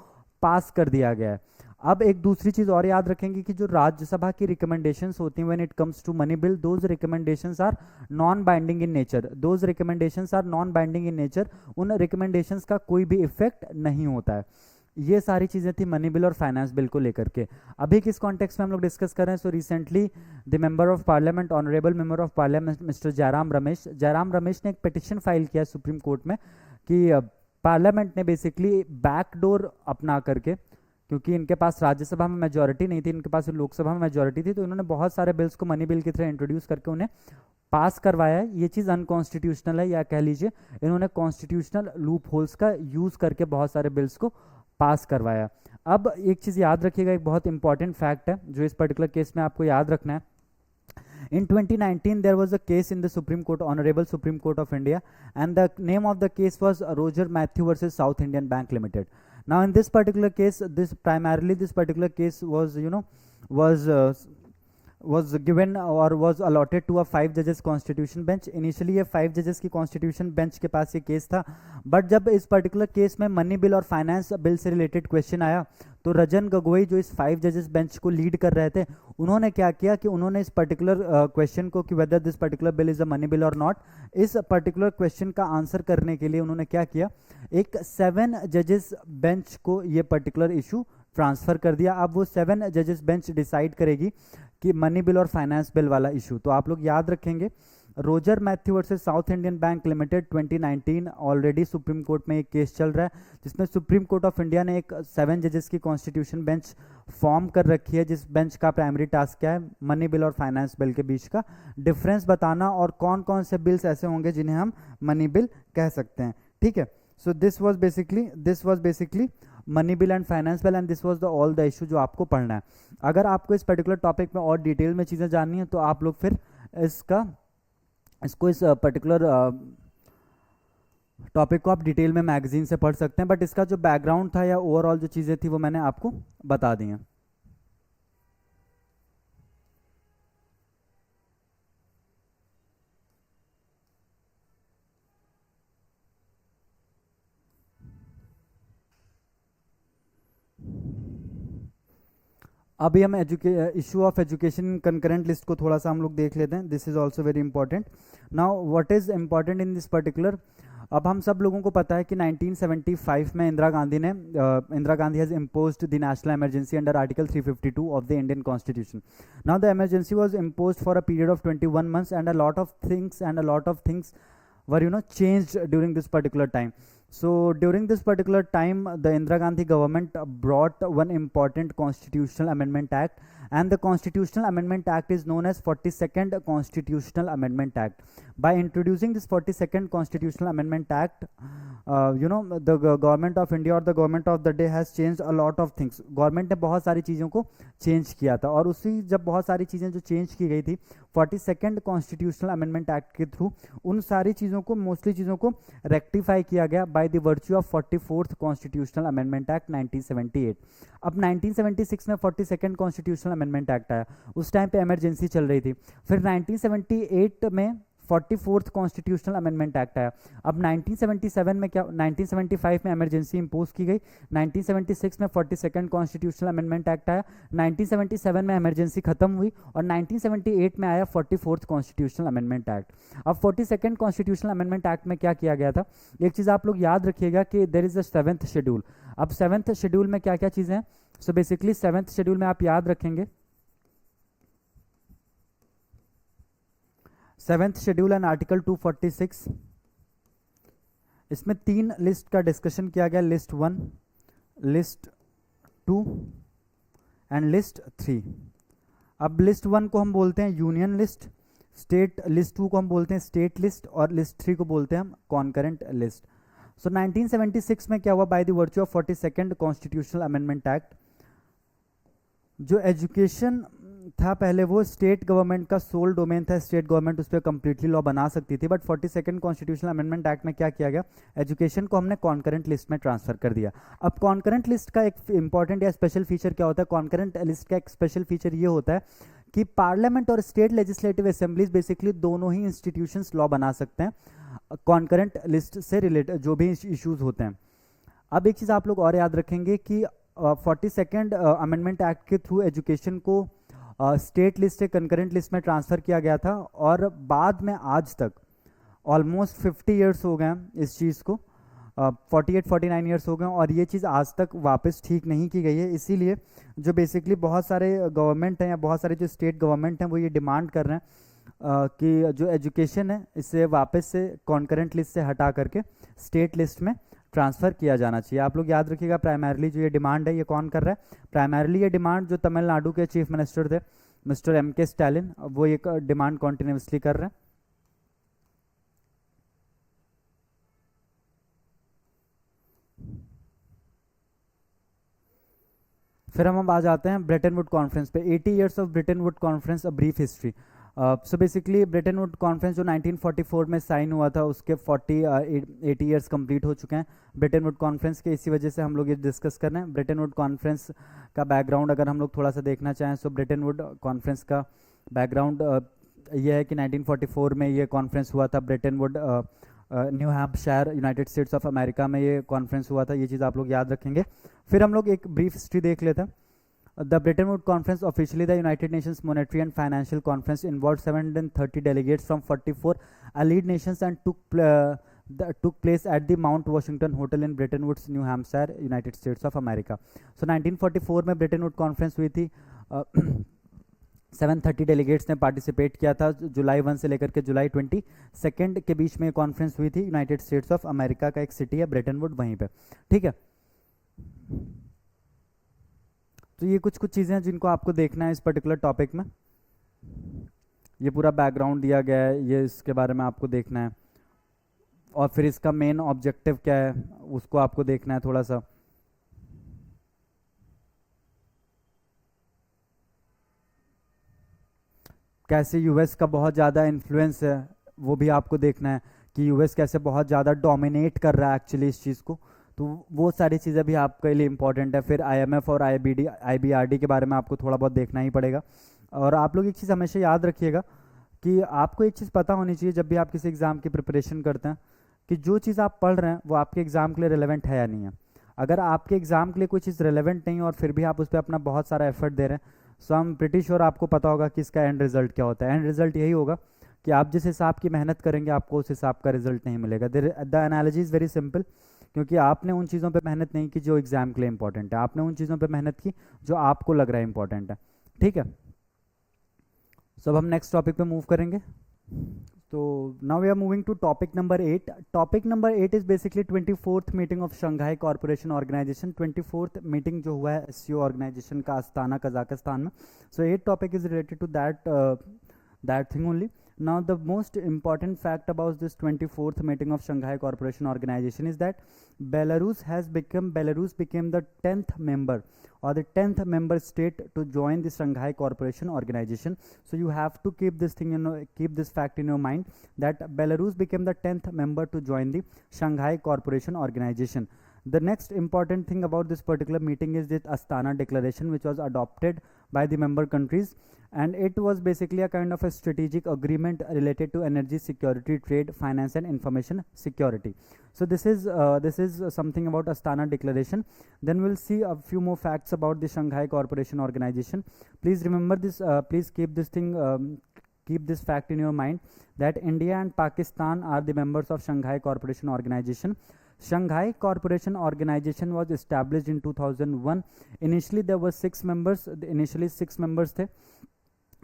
पास कर दिया गया है। अब एक दूसरी चीज और याद रखेंगे कि जो राज्यसभा की रिकमेंडेशंस होती हैं when it comes to money bill, those recommendations are non binding in nature. Those recommendations are non binding in nature. उन रिकमेंडेशंस का कोई भी इफेक्ट नहीं होता है। ये सारी चीजें थी मनी बिल और फाइनेंस बिल को लेकर के। अभी किस कॉन्टेक्स्ट में हम लोग डिस्कस कर रहे हैं? So recently the member of parliament, honourable member of parliament mister Jairam Ramesh ने एक पिटिशन फाइल किया सुप्रीम कोर्ट में कि पार्लियामेंट ने बेसिकली बैकडोर अपना करके, क्योंकि इनके पास राज्यसभा में मेजॉरिटी नहीं थी, इनके पास लोकसभा में मेजॉरिटी थी, तो इन्होंने बहुत सारे बिल्स को मनी बिल की तरह इंट्रोड्यूस करके उन्हें पास करवाया है। ये चीज़ अनकॉन्स्टिट्यूशनल है, या कह लीजिए इन्होंने कॉन्स्टिट्यूशनल लूप होल्स का यूज़ करके बहुत सारे बिल्स को पास करवाया। अब एक चीज़ याद रखिएगा, एक बहुत इंपॉर्टेंट फैक्ट है जो इस पर्टिकुलर केस में आपको याद रखना है। In 2019, there was a case in the Supreme Court, Honorable Supreme Court of India, and the name of the case was Roger Matthew versus South Indian Bank Limited. Now, in this particular case, this particular case was, was given or was allotted to a 5 judges constitution bench. Initially ये 5 जजेस की constitution bench के पास ये case था, but जब इस particular case में money bill और फाइनेंस बिल से रिलेटेड क्वेश्चन आया तो रंजन गोगोई जो इस 5 जजेस बेंच को लीड कर रहे थे, उन्होंने क्या किया कि उन्होंने इस पर्टिकुलर क्वेश्चन को कि whether this particular bill is a money bill और नॉट, इस पर्टिकुलर क्वेश्चन का आंसर करने के लिए उन्होंने क्या किया, एक 7 जजेस बेंच को ये पर्टिकुलर इशू ट्रांसफर कर दिया। अब वो 7 जजेस बेंच डिसाइड करेगी कि मनी बिल और फाइनेंस बिल वाला इशू। तो आप लोग याद रखेंगे, Roger Matthew versus south Indian bank limited 2019 already supreme court में एक केस चल रहा है जिसमें सुप्रीम कोर्ट ऑफ इंडिया ने एक 7 जजेस की कॉन्स्टिट्यूशन बेंच फॉर्म कर रखी है, जिस बेंच का प्राइमरी टास्क क्या है, मनी बिल और फाइनेंस बिल के बीच का डिफरेंस बताना और कौन कौन से बिल्स ऐसे होंगे जिन्हें हम मनी बिल कह सकते हैं। ठीक है, so this was basically money bill and finance bill, and this was the all the issue जो आपको पढ़ना है। अगर आपको इस पर्टिकुलर टॉपिक में और डिटेल में चीज़ें जाननी है तो आप लोग फिर इस पर्टिकुलर टॉपिक को आप डिटेल में मैगजीन से पढ़ सकते हैं, बट इसका जो बैकग्राउंड था या ओवरऑल जो चीज़ें थी वो मैंने आपको बता दी हैं। अभी हम issue of education concurrent list को थोड़ा सा हम लोग देख लेते हैं. This is also very important. Now what is important in this particular, अब हम सब लोगों को पता है कि 1975 में Indira Gandhi has imposed the national emergency under article 352 of the Indian constitution. Now the emergency was imposed for a period of 21 months and a lot of things were changed during this particular time. So during this particular time the Indira Gandhi government brought one important constitutional amendment act, and the constitutional amendment act is known as 42nd constitutional amendment act. By introducing this 42nd constitutional amendment act, the government of India or the government of the day has changed a lot of things. Government ने बहुत सारी चीज़ों को change किया था, और उसी जब बहुत सारी चीज़ें जो चेंज की गई थी 42nd कॉन्स्टिट्यूशनल अमेंडमेंट एक्ट के थ्रू, उन सारी चीज़ों को मोस्टली चीज़ों को रेक्टिफाई किया गया bye the virtue of 44th constitutional amendment act 1978. अब 1976 में 42nd कॉन्स्टिट्यूशनल अमेंडमेंट एक्ट आया, उस टाइम पे इमरजेंसी चल रही थी. फिर 1978 में 44th कॉन्स्टिट्यूशनल अमेंडमेंट एक्ट आया. अब 1977 में क्या, 1975 में इमरजेंसी इंपोज की गई, 1976 में 42nd कॉन्स्टिट्यूशनल अमेंडमेंट एक्ट आया, 1977 में इमरजेंसी खत्म हुई, और 1978 में आया 44th कॉन्स्टिट्यूशनल अमेंडमेंट एक्ट. अब 42nd कॉन्स्टिट्यूशनल अमेंडमेंट एक्ट में क्या किया गया था, एक चीज़ आप लोग याद रखिएगा कि there is a 7th schedule. अब 7th शेड्यूल में क्या क्या चीज़ें हैं, सो बेसिकली 7th शेड्यूल में आप याद रखेंगे 7th शेड्यूल एंड आर्टिकल 246, इसमें 3 लिस्ट का डिस्कशन किया गया, लिस्ट 1, लिस्ट 2 एंड लिस्ट 3. अब लिस्ट 1 को हम बोलते हैं यूनियन लिस्ट, स्टेट लिस्ट 2 को हम बोलते हैं स्टेट लिस्ट, और लिस्ट 3 को बोलते हैं हम कॉन्करेंट लिस्ट. सो 1976 में क्या हुआ, bye the virtue of 42nd constitutional amendment act, जो एजुकेशन था पहले वो स्टेट गवर्नमेंट का सोल डोमेन था, स्टेट गवर्नमेंट उस पर कंप्लीटली लॉ बना सकती थी, but 42nd constitutional amendment act में क्या किया गया, एजुकेशन को हमने कॉन्करेंट लिस्ट में ट्रांसफर कर दिया. अब कॉन्करेंट लिस्ट का एक इंपॉर्टेंट या स्पेशल फीचर क्या होता है, कॉन्करेंट लिस्ट का एक स्पेशल फीचर ये होता है कि पार्लियामेंट और स्टेट लेजिस्लेटिव असेंबलीज बेसिकली दोनों ही इंस्टीट्यूशंस लॉ बना सकते हैं कॉन्करेंट लिस्ट से रिलेटेड जो भी इश्यूज होते हैं. अब एक चीज़ आप लोग और याद रखेंगे कि 42nd अमेंडमेंट एक्ट के थ्रू एजुकेशन को स्टेट लिस्ट से कंकरेंट लिस्ट में ट्रांसफ़र किया गया था, और बाद में आज तक ऑलमोस्ट 50 ईयर्स हो गए हैं इस चीज़ को, 48-49 ईयर्स हो गए, और ये चीज़ आज तक वापस ठीक नहीं की गई है. इसीलिए जो बेसिकली बहुत सारे गवर्नमेंट हैं या बहुत सारे जो स्टेट गवर्नमेंट हैं वो ये डिमांड कर रहे हैं कि जो एजुकेशन है इसे वापस से कॉन्करेंट लिस्ट से हटा करके स्टेट लिस्ट में ट्रांसफ़र किया जाना चाहिए. आप लोग याद रखिएगा प्राइमरली जो ये डिमांड है ये कौन कर रहा है, प्राइमरली ये डिमांड जो तमिलनाडु के चीफ मिनिस्टर थे मिस्टर M.K. स्टालिन, वो एक डिमांड कॉन्टिन्यूसली कर रहे हैं. फिर हम अब आ जाते हैं ब्रेटन वुड कॉन्फ्रेंस पे. 80 years of Brayton would conference, a brief history. So basically Brayton would conference जो 1944 में साइन हुआ था उसके 80 ईयर्स कंप्लीट हो चुके हैं ब्रेटन वुड कॉन्फ्रेंस के. इसी वजह से हम लोग ये डिस्कस कर रहे हैं. ब्रेटन वुड कॉन्फ्रेंस का बैकग्राउंड अगर हम लोग थोड़ा सा देखना चाहें, सो ब्रेटन वुड कॉन्फ्रेंस का बैकग्राउंड ये है कि 1944 में ये कॉन्फ्रेंस हुआ था. Brayton would new Hampshire United states of America में ये कॉन्फ्रेंस हुआ था. ये चीज़ आप लोग याद रखेंगे. फिर हम लोग एक ब्रीफ हिस्ट्री देख लेते हैं. The Bretton Woods Conference, officially the United Nations Monetary and Financial Conference, involved 730 delegates from 44 allied nations and took place at the Mount Washington Hotel in Bretton Woods, New Hampshire, United States of America. So 1944 में Bretton Woods Conference हुई थी. 730 delegates ने participate किया था. जुलाई 1 से लेकर के जुलाई 22 के बीच में कॉन्फ्रेंस हुई थी. यूनाइटेड स्टेट्स ऑफ अमेरिका का एक सिटी है ब्रेटन वुड, वहीं पे. ठीक है, तो ये कुछ चीज़ें हैं जिनको आपको देखना है इस पर्टिकुलर टॉपिक में. ये पूरा बैकग्राउंड दिया गया है, ये इसके बारे में आपको देखना है, और फिर इसका मेन ऑब्जेक्टिव क्या है उसको आपको देखना है थोड़ा सा. कैसे यूएस का बहुत ज़्यादा इन्फ्लुएंस है वो भी आपको देखना है कि यूएस कैसे बहुत ज़्यादा डोमिनेट कर रहा है एक्चुअली इस चीज़ को. तो वो सारी चीज़ें भी आपके लिए इंपॉर्टेंट है. फिर IMF और IBRD के बारे में आपको थोड़ा बहुत देखना ही पड़ेगा. और आप लोग एक चीज़ हमेशा याद रखिएगा कि आपको एक चीज़ पता होनी चाहिए जब भी आप किसी एग्ज़ाम की प्रिपरेशन करते हैं कि जो चीज़ आप पढ़ रहे हैं वो आपके एग्ज़ाम के लिए रिलेवेंट है या नहीं है. अगर आपके एग्जाम के लिए कोई चीज़ रेलेवेंट नहीं और फिर भी आप उस पर अपना बहुत सारा एफर्ट दे रहे हैं, सो आई एम प्रिटी श्योर आपको पता होगा कि इसका एंड रिजल्ट क्या होता है। एंड रिजल्ट यही होगा कि आप जिस हिसाब की मेहनत करेंगे आपको उस हिसाब का रिजल्ट नहीं मिलेगा। The analogy is very simple, क्योंकि आपने उन चीज़ों पे मेहनत नहीं की जो एग्जाम के लिए इंपॉर्टेंट है, आपने उन चीज़ों पे मेहनत की जो आपको लग रहा है इंपॉर्टेंट है। ठीक है, सो अब हम नेक्स्ट टॉपिक पे मूव करेंगे। तो now we are moving to topic number 8। Topic number 8 is basically 24th meeting of Shanghai corporation organisation. 24th meeting जो हुआ है एससीओ ऑर्गेनाइजेशन का अस्ताना कजाकिस्तान में। So 8 topic is related to that thing only. Now the most important fact about this 24th meeting of Shanghai Cooperation Organization is that Belarus became the 10th member or the 10th member state to join the Shanghai Cooperation Organization. So you have to keep this thing, keep this fact in your mind that Belarus became the 10th member to join the Shanghai Cooperation Organization. The next important thing about this particular meeting is the Astana Declaration, which was adopted by the member countries, and it was basically a kind of a strategic agreement related to energy security, trade, finance and information security. So this is something about Astana Declaration. Then we'll see a few more facts about the Shanghai Cooperation Organization. Please remember this, please keep this thing, keep this fact in your mind that India and Pakistan are the members of Shanghai Cooperation Organization. Shanghai Cooperation Organization was established in 2001. Initially there were 6 members. Initially 6 members थे: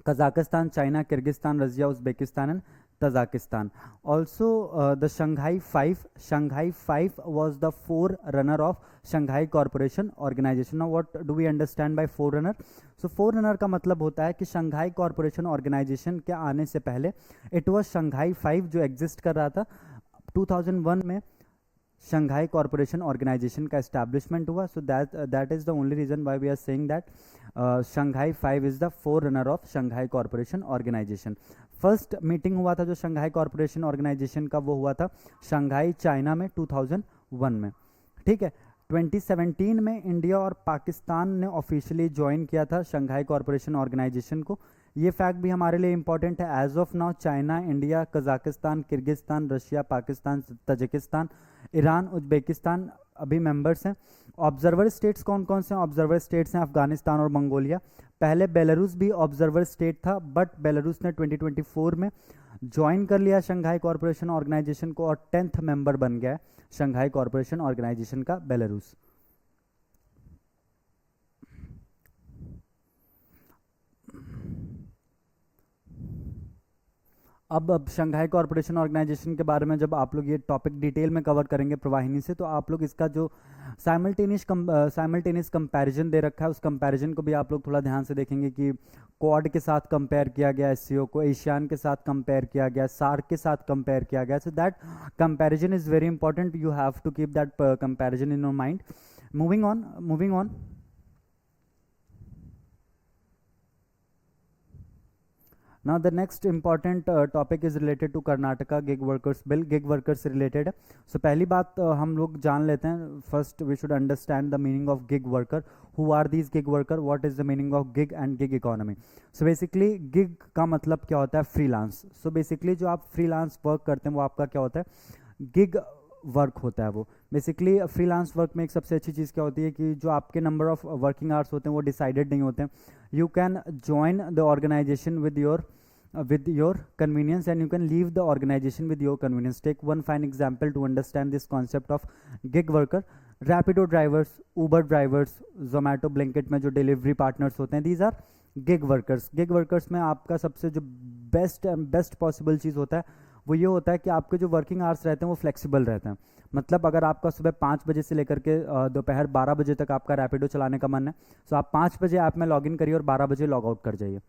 Kazakhstan, China, Kyrgyzstan, Russia, Uzbekistan and Tajikistan. Also the Shanghai 5 was the forerunner of Shanghai Cooperation Organization. Now what do we understand by forerunner? So forerunner का मतलब होता है कि Shanghai Cooperation Organization के आने से पहले it was Shanghai 5 जो exist कर रहा था। 2001 में Shanghai Cooperation Organization का establishment हुआ. So that is the only reason why we are saying that Shanghai 5 is the forerunner of Shanghai Cooperation Organization. First meeting हुआ था जो शंघाई कॉरपोरेशन ऑर्गेनाइजेशन का, वो हुआ था शंघाई चाइना में 2001 में. ठीक है, 2017 में इंडिया और पाकिस्तान ने ऑफिशियली ज्वाइन किया था शंघाई कॉरपोरेशन ऑर्गेनाइजेशन को. ये फैक्ट भी हमारे लिए इंपॉर्टेंट है. As of now China, India, Kazakhstan, Kyrgyzstan, Russia, Pakistan, Tajikistan, Iran, Uzbekistan अभी मेंबर्स हैं. ऑब्जर्वर स्टेट्स कौन कौन से हैं? ऑब्जर्वर स्टेट्स हैं अफगानिस्तान और मंगोलिया. पहले बेलारूस भी ऑब्जर्वर स्टेट था, बट बेलारूस ने 2024 में ज्वाइन कर लिया शंघाई कॉरपोरेशन ऑर्गेनाइजेशन को और 10th मेंबर बन गया शंघाई कॉरपोरेशन ऑर्गेनाइजेशन का बेलारूस. अब शंघाई कॉरपोरेशन ऑर्गेनाइजेशन के बारे में जब आप लोग ये टॉपिक डिटेल में कवर करेंगे प्रवाहिनी से, तो आप लोग इसका जो साइमल्टेनियस कंपैरिजन दे रखा है उस कंपैरिजन को भी आप लोग थोड़ा ध्यान से देखेंगे कि क्वाड के साथ कंपेयर किया गया एससीओ को, एशियान के साथ कंपेयर किया गया, सार्क के साथ कंपेयर किया गया. So that comparison is very important. You have to keep that comparison in your mind. Moving on. Now the next important topic is related to Karnataka gig workers bill. gig workers से related है. So पहली बात हम लोग जान लेते हैं. First we should understand the meaning of gig worker. Who are these gig worker? What is the meaning of gig and gig economy? So basically gig का मतलब क्या होता है? freelance. So basically जो आप freelance work करते हैं वो आपका क्या होता है? gig वर्क होता है. वो बेसिकली फ्रीलांस वर्क में एक सबसे अच्छी चीज़ क्या होती है कि जो आपके नंबर ऑफ वर्किंग आवर्स होते हैं वो डिसाइडेड नहीं होते हैं. You can join the organisation with your convenience and you can leave the organization with your convenience. Take one fine example to understand this concept of gig worker. Rapido drivers, Uber drivers, Zomato, Blinkit में जो delivery partners होते हैं, these are gig workers. gig workers में आपका सबसे जो best possible चीज़ होता है वो ये होता है कि आपके जो वर्किंग आवर्स रहते हैं वो फ्लेक्सिबल रहते हैं. मतलब अगर आपका सुबह 5 बजे से लेकर के दोपहर 12 बजे तक आपका रैपिडो चलाने का मन है, तो आप 5 बजे ऐप में लॉगिन करिए और 12 बजे लॉग आउट कर जाइए.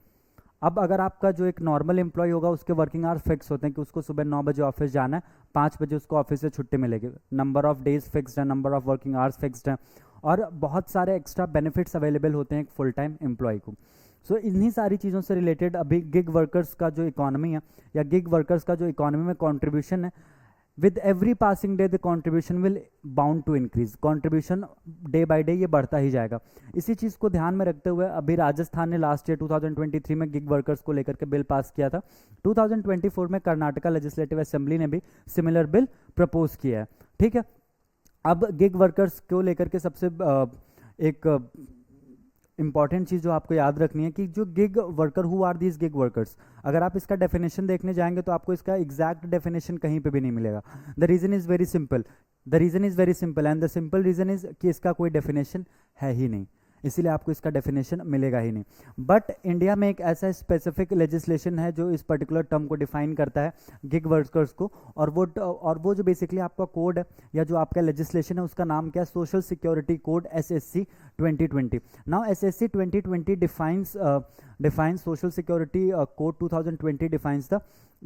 अब अगर आपका जो एक नॉर्मल एम्प्लॉय होगा उसके वर्किंग आवर्स फिक्स होते हैं कि उसको सुबह 9 बजे ऑफिस जाना है, 5 बजे उसको ऑफिस से छुट्टी मिलेगी. नंबर ऑफ डेज फिक्स्ड है, number of working hours fixed है और बहुत सारे एक्स्ट्रा बेनिफिट्स अवेलेबल होते हैं एक फुल टाइम एम्प्लॉय को. सो इन्हीं सारी चीज़ों से रिलेटेड अभी गिग वर्कर्स का जो इकोनॉमी है या गिग वर्कर्स का जो इकोनॉमी में कॉन्ट्रीब्यूशन है, with every passing day the contribution will bound to increase. Contribution day by day ये बढ़ता ही जाएगा. इसी चीज़ को ध्यान में रखते हुए अभी राजस्थान ने लास्ट ईयर 2023 में गिग वर्कर्स को लेकर के बिल पास किया था. 2024 में कर्नाटका लेजिस्लेटिव असेंबली ने भी सिमिलर बिल प्रपोज किया है. ठीक है, अब गिग वर्कर्स को लेकर के सबसे एक इंपॉर्टेंट चीज़ जो आपको याद रखनी है कि जो gig worker, who are these gig workers, अगर आप इसका डेफिनेशन देखने जाएंगे तो आपको इसका एग्जैक्ट डेफिनेशन कहीं पे भी नहीं मिलेगा। The reason is very simple, the reason is very simple and the simple reason is कि इसका कोई डेफिनेशन है ही नहीं, इसीलिए आपको इसका डेफिनेशन मिलेगा ही नहीं। बट इंडिया में एक ऐसा स्पेसिफिक लेजिस्लेशन है जो इस पर्टिकुलर टर्म को डिफाइन करता है गिग वर्कर्स को, और वो जो बेसिकली आपका कोड है या जो आपका लेजिस्लेशन है उसका नाम क्या है, social security code SSC 2020। Now SSC 2020 defines social security code 2020 defines the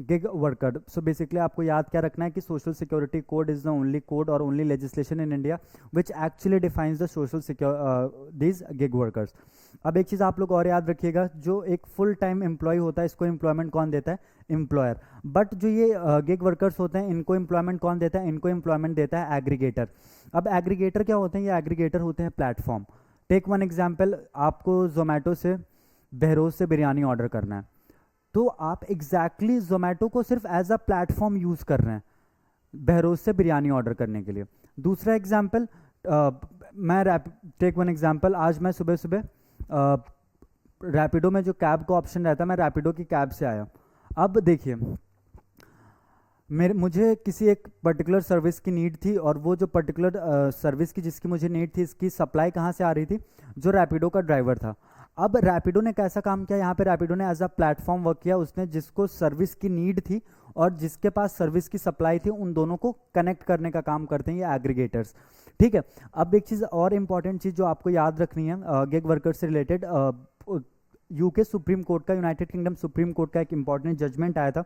gig worker. So basically आपको याद क्या रखना है कि social security code is the only code or only legislation in India which actually defines the social these gig workers. अब एक चीज़ आप लोग और याद रखिएगा, जो एक फुल टाइम एम्प्लॉय होता है इसको एम्प्लॉयमेंट कौन देता है, एम्प्लॉयर। बट जो ये गिग वर्कर्स होते हैं इनको एम्प्लॉयमेंट कौन देता है, इनको एम्प्लॉयमेंट देता है एग्रीगेटर। अब एग्रीगेटर क्या होते हैं, ये एग्रीगेटर होते हैं प्लेटफॉर्म। टेक वन एग्जाम्पल, आपको जोमेटो से बहरोज से बिरयानी ऑर्डर करना है, तो आप एग्जैक्टली जोमेटो को सिर्फ एज अ प्लेटफॉर्म यूज़ कर रहे हैं बहरोज से बिरयानी ऑर्डर करने के लिए। दूसरा एग्जाम्पल, टेक वन एग्जाम्पल, आज मैं सुबह सुबह रैपिडो में जो कैब का ऑप्शन रहता है, मैं रैपिडो की कैब से आया। अब देखिए मुझे किसी एक पर्टिकुलर सर्विस की नीड थी, और वो जो पर्टिकुलर सर्विस की जिसकी मुझे नीड थी, इसकी सप्लाई कहाँ से आ रही थी, जो रैपिडो का ड्राइवर था। अब रैपिडो ने कैसा काम किया, यहाँ पे रैपिडो ने एज अ प्लेटफॉर्म वर्क किया, उसने जिसको सर्विस की नीड थी और जिसके पास सर्विस की सप्लाई थी, उन दोनों को कनेक्ट करने का काम करते हैं ये एग्रीगेटर्स। ठीक है, अब एक चीज़ और इम्पॉर्टेंट चीज़ जो आपको याद रखनी है गिग वर्कर से रिलेटेड, यूके सुप्रीम कोर्ट का, यूनाइटेड किंगडम सुप्रीम कोर्ट का एक इंपॉर्टेंट जजमेंट आया था।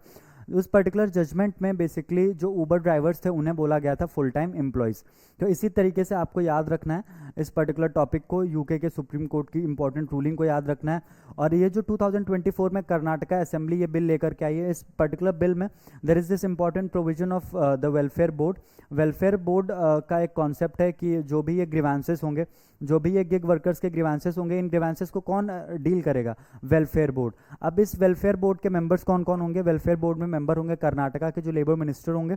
उस पर्टिकुलर जजमेंट में बेसिकली जो ऊबर ड्राइवर्स थे उन्हें बोला गया था फुल टाइम एम्प्लॉयज़। तो इसी तरीके से आपको याद रखना है इस पर्टिकुलर टॉपिक को, यूके के सुप्रीम कोर्ट की इंपॉर्टेंट रूलिंग को याद रखना है। और ये जो 2024 में कर्नाटका असेंबली ये बिल लेकर के आई है, इस पर्टिकुलर बिल में there is this important provision of the welfare board. Welfare board का एक कॉन्सेप्ट है कि जो भी ये ग्रीवांसेस होंगे, जो भी ये गिग वर्कर्स के ग्रीवांसेस होंगे, इन ग्रीवांसेस को कौन डील करेगा, वेलफेयर बोर्ड। अब इस वेलफेयर बोर्ड के मेंबर्स कौन कौन होंगे, वेलफेयर बोर्ड में मेंबर होंगे कर्नाटका के जो लेबर मिनिस्टर होंगे,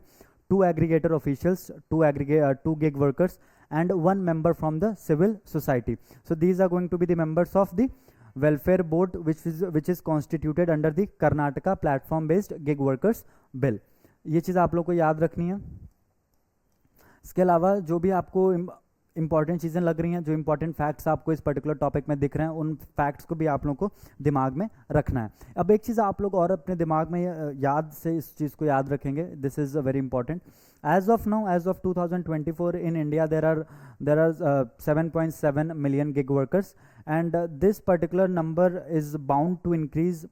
2 aggregator officials, 2 gig workers and 1 member from the civil society. So these are going to be the members of the welfare board which is constituted under the Karnataka platform based gig workers bill. ये चीज़ आप लोग को याद रखनी है। इसके अलावा जो भी आपको इंपॉर्टेंट चीज़ें लग रही हैं, जो इंपॉर्टेंट फैक्ट्स आपको इस पर्टिकुलर टॉपिक में दिख रहे हैं, उन फैक्ट्स को भी आप लोगों को दिमाग में रखना है। अब एक चीज़ आप लोग और अपने दिमाग में याद से इस चीज़ को याद रखेंगे, this is very important. As of now, as of 2024 in India there are 7.7 million gig workers, and this particular number is bound to increase.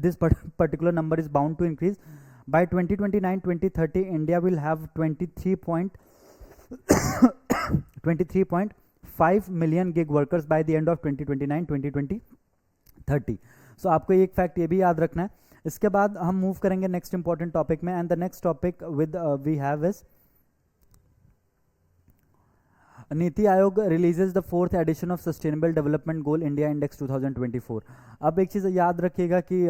This particular number is bound to increase by 2029-2030. India will have 23.5 million gig workers by the end of 2029-2030. सो आपको एक fact ये भी याद रखना है। इसके बाद हम मूव करेंगे नेक्स्ट इंपॉर्टेंट टॉपिक में, and the next topic with we have is NITI Aayog releases the 4th edition of sustainable development goal India index 2024। अब एक चीज़ याद रखिएगा कि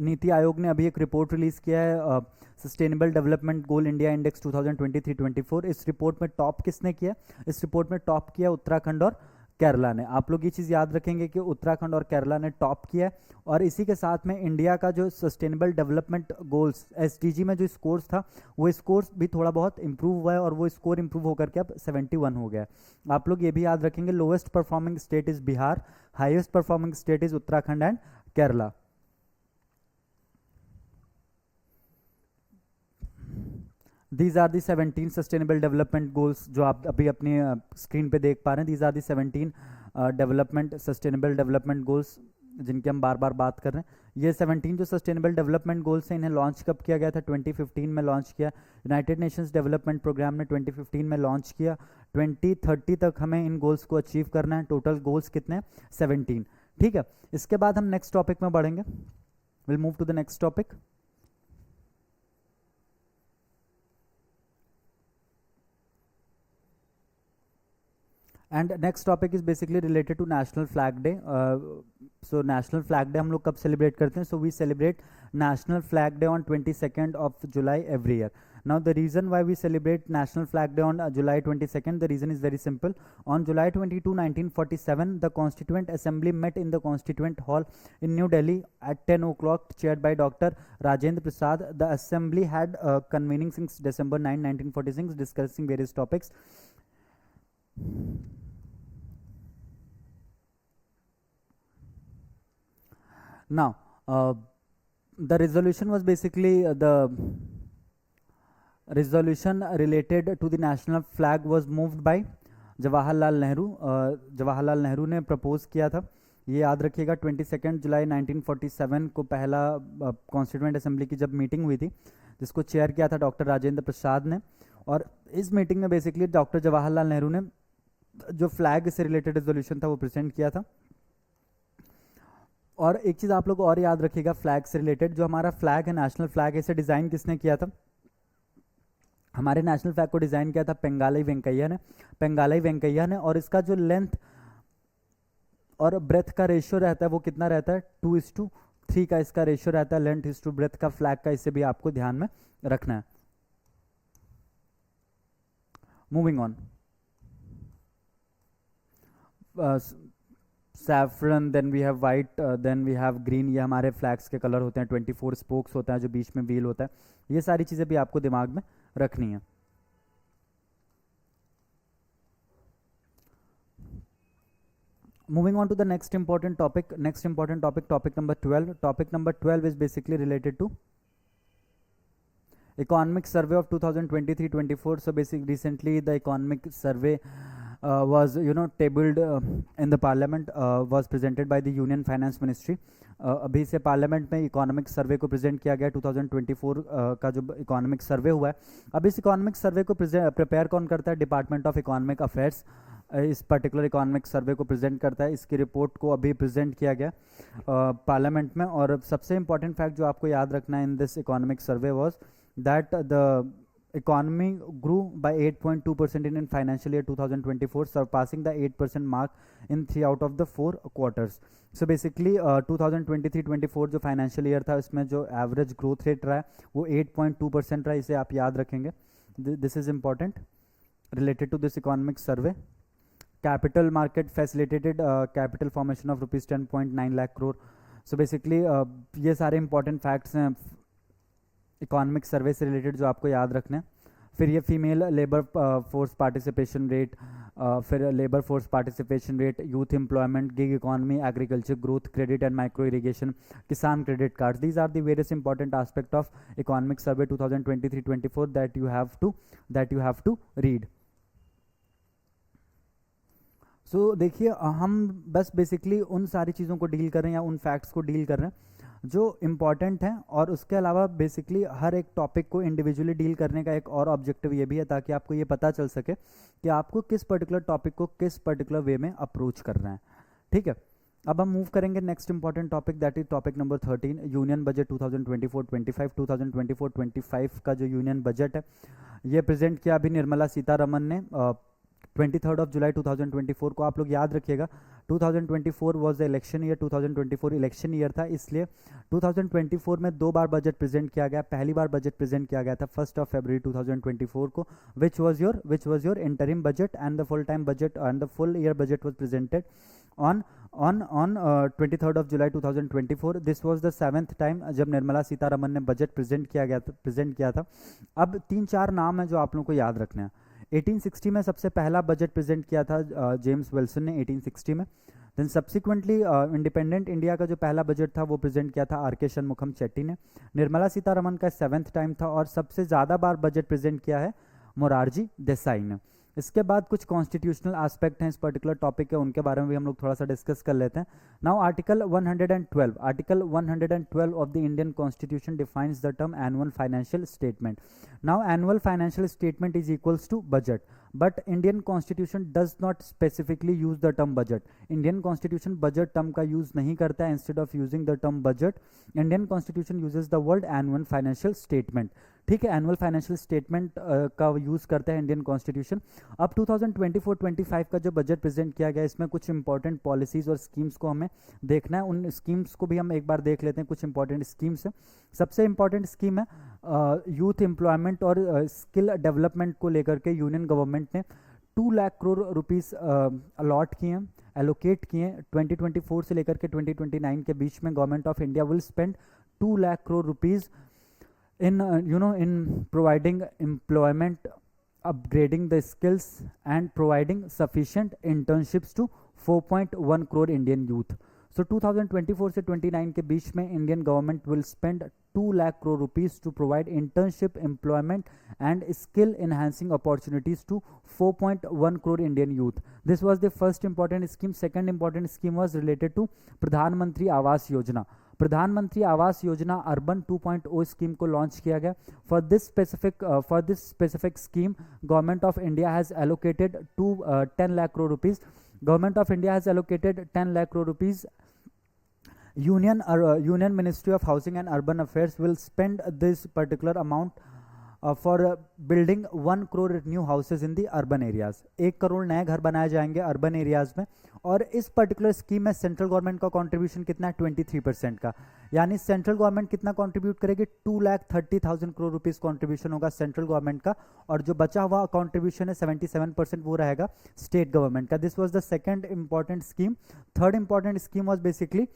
नीति आयोग ने अभी एक रिपोर्ट रिलीज किया है sustainable development goal India index 2023-24। इस रिपोर्ट में टॉप किसने किया, इस रिपोर्ट में टॉप किया उत्तराखंड और केरला ने। आप लोग ये चीज़ याद रखेंगे कि उत्तराखंड और केरला ने टॉप किया है, और इसी के साथ में इंडिया का जो सस्टेनेबल डेवलपमेंट गोल्स SDG में जो स्कोर्स था, वो स्कोर्स भी थोड़ा बहुत इंप्रूव हुआ है, और वो स्कोर इंप्रूव होकर के अब 71 हो गया। आप लोग ये भी याद रखेंगे, lowest performing state is Bihar, highest performing state is Uttarakhand and Kerala. These are the 17 sustainable development goals जो आप अभी अपनी स्क्रीन पे देख पा रहे हैं। These are the 17 sustainable development goals जिनकी हम बार बार बात कर रहे हैं। ये 17 जो सस्टेनेबल डेवलपमेंट गोल्स हैं, इन्हें लॉन्च कब किया गया था, 2015 में लॉन्च किया। यूनाइटेड नेशंस डेवलपमेंट प्रोग्राम ने 2015 में लॉन्च किया। 2030 तक हमें इन गोल्स को अचीव करना है। टोटल गोल्स कितने हैं, 17। ठीक है, इसके बाद हम नेक्स्ट टॉपिक में बढ़ेंगे। Will move to the next topic. And next topic is basically related to national flag day. So national flag day हम लोग कब सेलिब्रेट करते हैं? So we celebrate national flag day on 22nd of July every year. Now the reason why we celebrate National Flag Day on July 22nd, the reason is very simple. On July 22, 1947, the Constituent Assembly met in the Constituent Hall in New Delhi at 10 o'clock, chaired by Dr. Rajendra Prasad. The assembly had convening since December 9, 1946, discussing various topics. Now, the resolution was basically the resolution related to the national flag was moved by Jawaharlal Nehru. Jawaharlal Nehru ने propose किया था. ये याद रखिएगा 22 जुलाई 1947 को पहला constituent assembly की जब मीटिंग हुई थी, जिसको चेयर किया था डॉक्टर राजेंद्र प्रसाद ने. और इस मीटिंग में बेसिकली डॉक्टर जवाहरलाल नेहरू ने जो फ्लैग से रिलेटेड रेजोल्यूशन था वो प्रेजेंट किया था. और एक चीज़ आप लोग और याद रखिएगा फ्लैग से रिलेटेड, जो हमारा फ्लैग है नेशनल फ्लैग, इसे डिज़ाइन किसने किया था? हमारे नेशनल फ्लैग को डिज़ाइन किया था पेंगालई वेंकैया ने. पेंगालई वेंकैया ने. और इसका जो लेंथ और ब्रेथ का रेशियो रहता है वो कितना रहता है? 2:3 का इसका रेशियो रहता है, लेंथ इज टू ब्रेथ का फ्लैग का. इसे भी आपको ध्यान में रखना है. Moving on. Saffron, then we have white, then we have green. ये हमारे फ्लैग्स के कलर होते हैं. 24 स्पोक्स होता है, जो बीच में व्हील होता है. ये सारी चीज़ें भी आपको दिमाग में रखनी है. Moving on to the next important topic. Next important topic, topic number 12. Topic number 12 is basically related to economic survey of 2023-24. So basically recently the economic survey was tabled in the parliament, was presented by the union finance ministry. अभी से parliament में economic survey को present किया गया. 2024 का जो economic survey हुआ है, अब इस इकोनॉमिक सर्वे को प्रिपेयर कौन करता है? डिपार्टमेंट ऑफ इकोनॉमिक अफेयर्स इस पर्टिकुलर इकोनॉमिक सर्वे को प्रेजेंट करता है. इसकी रिपोर्ट को अभी प्रेजेंट किया गया पार्लियामेंट में. और सबसे इंपॉर्टेंट फैक्ट जो आपको याद रखना है in this economic survey was that the economy grew by 8.2% in financial year 2024, surpassing the 8% mark in 3 out of the 4 quarters. So basically 2023-24 जो फाइनेंशियल ईयर था, इसमें जो एवरेज ग्रोथ रेट रहा है वो 8.2% रहा है. इसे आप याद रखेंगे. This is important related to this economic survey. Capital market facilitated capital formation of rupees 10.9 lakh crore. So basically ये सारे इंपॉर्टेंट फैक्ट्स हैं इकोनॉमिक सर्वे से रिलेटेड जो आपको याद रखना है. फिर ये female labour force participation rate, फिर labour force participation rate, youth employment, gig economy, agriculture growth, credit and micro irrigation, Kisan credit card. These are the various important aspect of economic survey 2023-24 that you have to read. So देखिए हम बस basically उन सारी चीज़ों को deal कर रहे हैं या उन फैक्ट्स को डील कर रहे हैं जो इम्पॉर्टेंट हैं. और उसके अलावा बेसिकली हर एक टॉपिक को इंडिविजुअली डील करने का एक और ऑब्जेक्टिव ये भी है, ताकि आपको ये पता चल सके कि आपको किस पर्टिकुलर टॉपिक को किस पर्टिकुलर वे में अप्रोच करना है. ठीक है. अब हम मूव करेंगे next important topic, that is topic number 13, union budget 2024-25. 2024-25 का जो यूनियन बजट है ये प्रेजेंट किया अभी निर्मला सीतारमन ने 23 जुलाई 2024 को. आप लोग याद रखिएगा 2024 was the election year. 2024 election year था, इसलिए 2024 में 2 बार बजट प्रेजेंट किया गया. पहली बार बजट प्रेजेंट किया गया था 1 फरवरी 2024 को, which was your interim budget, and the full time budget and the full year budget was presented on 23 July 2024. This was the 7th time जब निर्मला सीतारमन ने बजट प्रेजेंट किया था. अब 3-4 नाम है जो आप लोगों को याद रखना है. 1860 में सबसे पहला बजट प्रेजेंट किया था जेम्स विल्सन ने 1860 में. देन सब्सिक्वेंटली इंडिपेंडेंट इंडिया का जो पहला बजट था वो प्रेजेंट किया था आर के शनमुखम चेट्टी ने. निर्मला सीतारमन का 7th टाइम था. और सबसे ज़्यादा बार बजट प्रेजेंट किया है मोरारजी देसाई ने. इसके बाद कुछ कॉन्स्टिट्यूशनल एस्पेक्ट हैं इस पर्टिकुलर टॉपिक के, उनके बारे में भी हम लोग थोड़ा सा डिस्कस कर लेते हैं. Now article 112 of the Indian constitution defines the term annual financial statement. Now annual financial statement is equals to budget. But Indian constitution does not specifically use the term budget. Indian constitution budget term का use नहीं करता है. Instead of using the term budget, Indian constitution uses the word annual financial statement. ठीक है, annual financial statement का use करता है Indian constitution. अब 2024-25 का जो बजट प्रेजेंट किया गया, इसमें कुछ इंपॉर्टेंट पॉलिसीज और स्कीम्स को हमें देखना है. उन स्कीम्स को भी हम एक बार देख लेते हैं. कुछ इंपॉर्टेंट स्कीम्स है. सबसे इंपॉर्टेंट स्कीम है यूथ एम्प्लॉयमेंट और स्किल डेवलपमेंट को लेकर के यूनियन गवर्नमेंट ने 2 लाख करोड़ रुपीस अलॉट किए हैं, एलोकेट किए हैं. 2024 से लेकर के 2029 के बीच में government of India will spend 2 lakh crore rupees in providing employment, upgrading the skills and providing sufficient internships to 4.1 crore Indian youth. So 2024 से 29 के बीच में Indian government will spend 2 lakh crore rupees to provide internship, employment and skill enhancing opportunities to 4.1 crore Indian youth. This was the first important scheme. Second important scheme was related to प्रधानमंत्री आवास योजना. प्रधानमंत्री Awas Yojana urban 2.0 scheme को launch किया गया. For this specific scheme government of India has allocated 10 lakh crore rupees. Government of India has allocated 10 lakh crore rupees. Union Ministry of Housing and Urban Affairs will spend this particular amount for building 1 crore new houses in the urban areas. 1 crore नए घर बनाए जाएंगे urban areas में. और इस particular scheme में central government का contribution कितना है? 23% का. यानी सेंट्रल गवर्नमेंट कितना कंट्रीब्यूट करेगी? 2,30,000 करोड़ रुपीस कंट्रीब्यूशन होगा सेंट्रल गवर्नमेंट का, और जो बचा हुआ कंट्रीब्यूशन है 77% वो रहेगा स्टेट गवर्नमेंट का. This was the second important scheme. Third important scheme was basically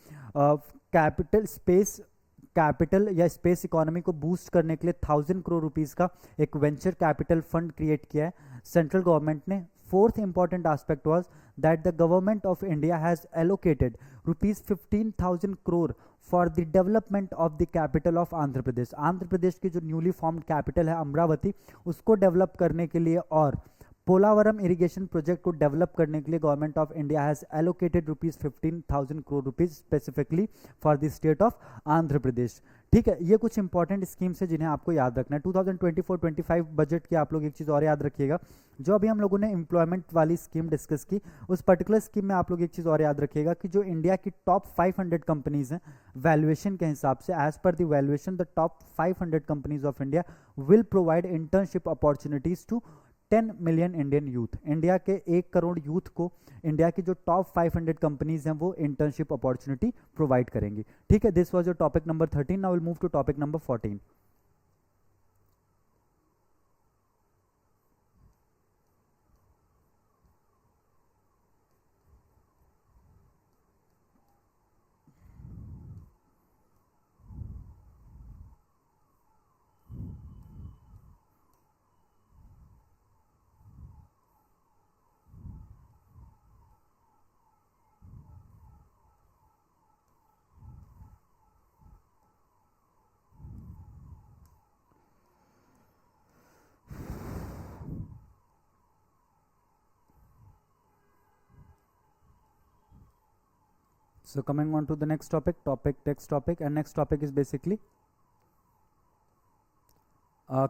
capital या स्पेस इकोनॉमी को बूस्ट करने के लिए 1,000 करोड़ रुपीस का एक वेंचर कैपिटल फंड क्रिएट किया है सेंट्रल गवर्नमेंट ने. Fourth important aspect was that the government of India has allocated rupees 15,000 crore for the development of the capital of Andhra Pradesh. Andhra Pradesh की जो न्यूली फॉर्म्ड कैपिटल है अमरावती, उसको डेवलप करने के लिए और पोलावरम इरिगेशन प्रोजेक्ट को डेवलप करने के लिए government of India has allocated rupees 15,000 crore rupees specifically for the state of Andhra Pradesh. ठीक है, ये कुछ इंपॉर्टेंट स्कीम्स है जिन्हें आपको याद रखना है. 2024-25 बजट की आप लोग एक चीज़ और याद रखिएगा. जो अभी हम लोगों ने एम्प्लॉयमेंट वाली स्कीम डिस्कस की, उस पर्टिकुलर स्कीम में आप लोग एक चीज़ और याद रखिएगा कि जो इंडिया की टॉप 500 कंपनीज हैं वैल्यूएशन के हिसाब से, as per the valuation the top 500 companies of India will provide internship opportunities to 10 million Indian youth. India के 1 करोड़ यूथ को इंडिया की जो टॉप 500 कंपनीज हैं वो इंटर्नशिप अपॉर्चुनिटी प्रोवाइड करेंगी. ठीक है, this was your topic number 13. Now will move to topic number 14. So coming on to the next topic, and next topic is basically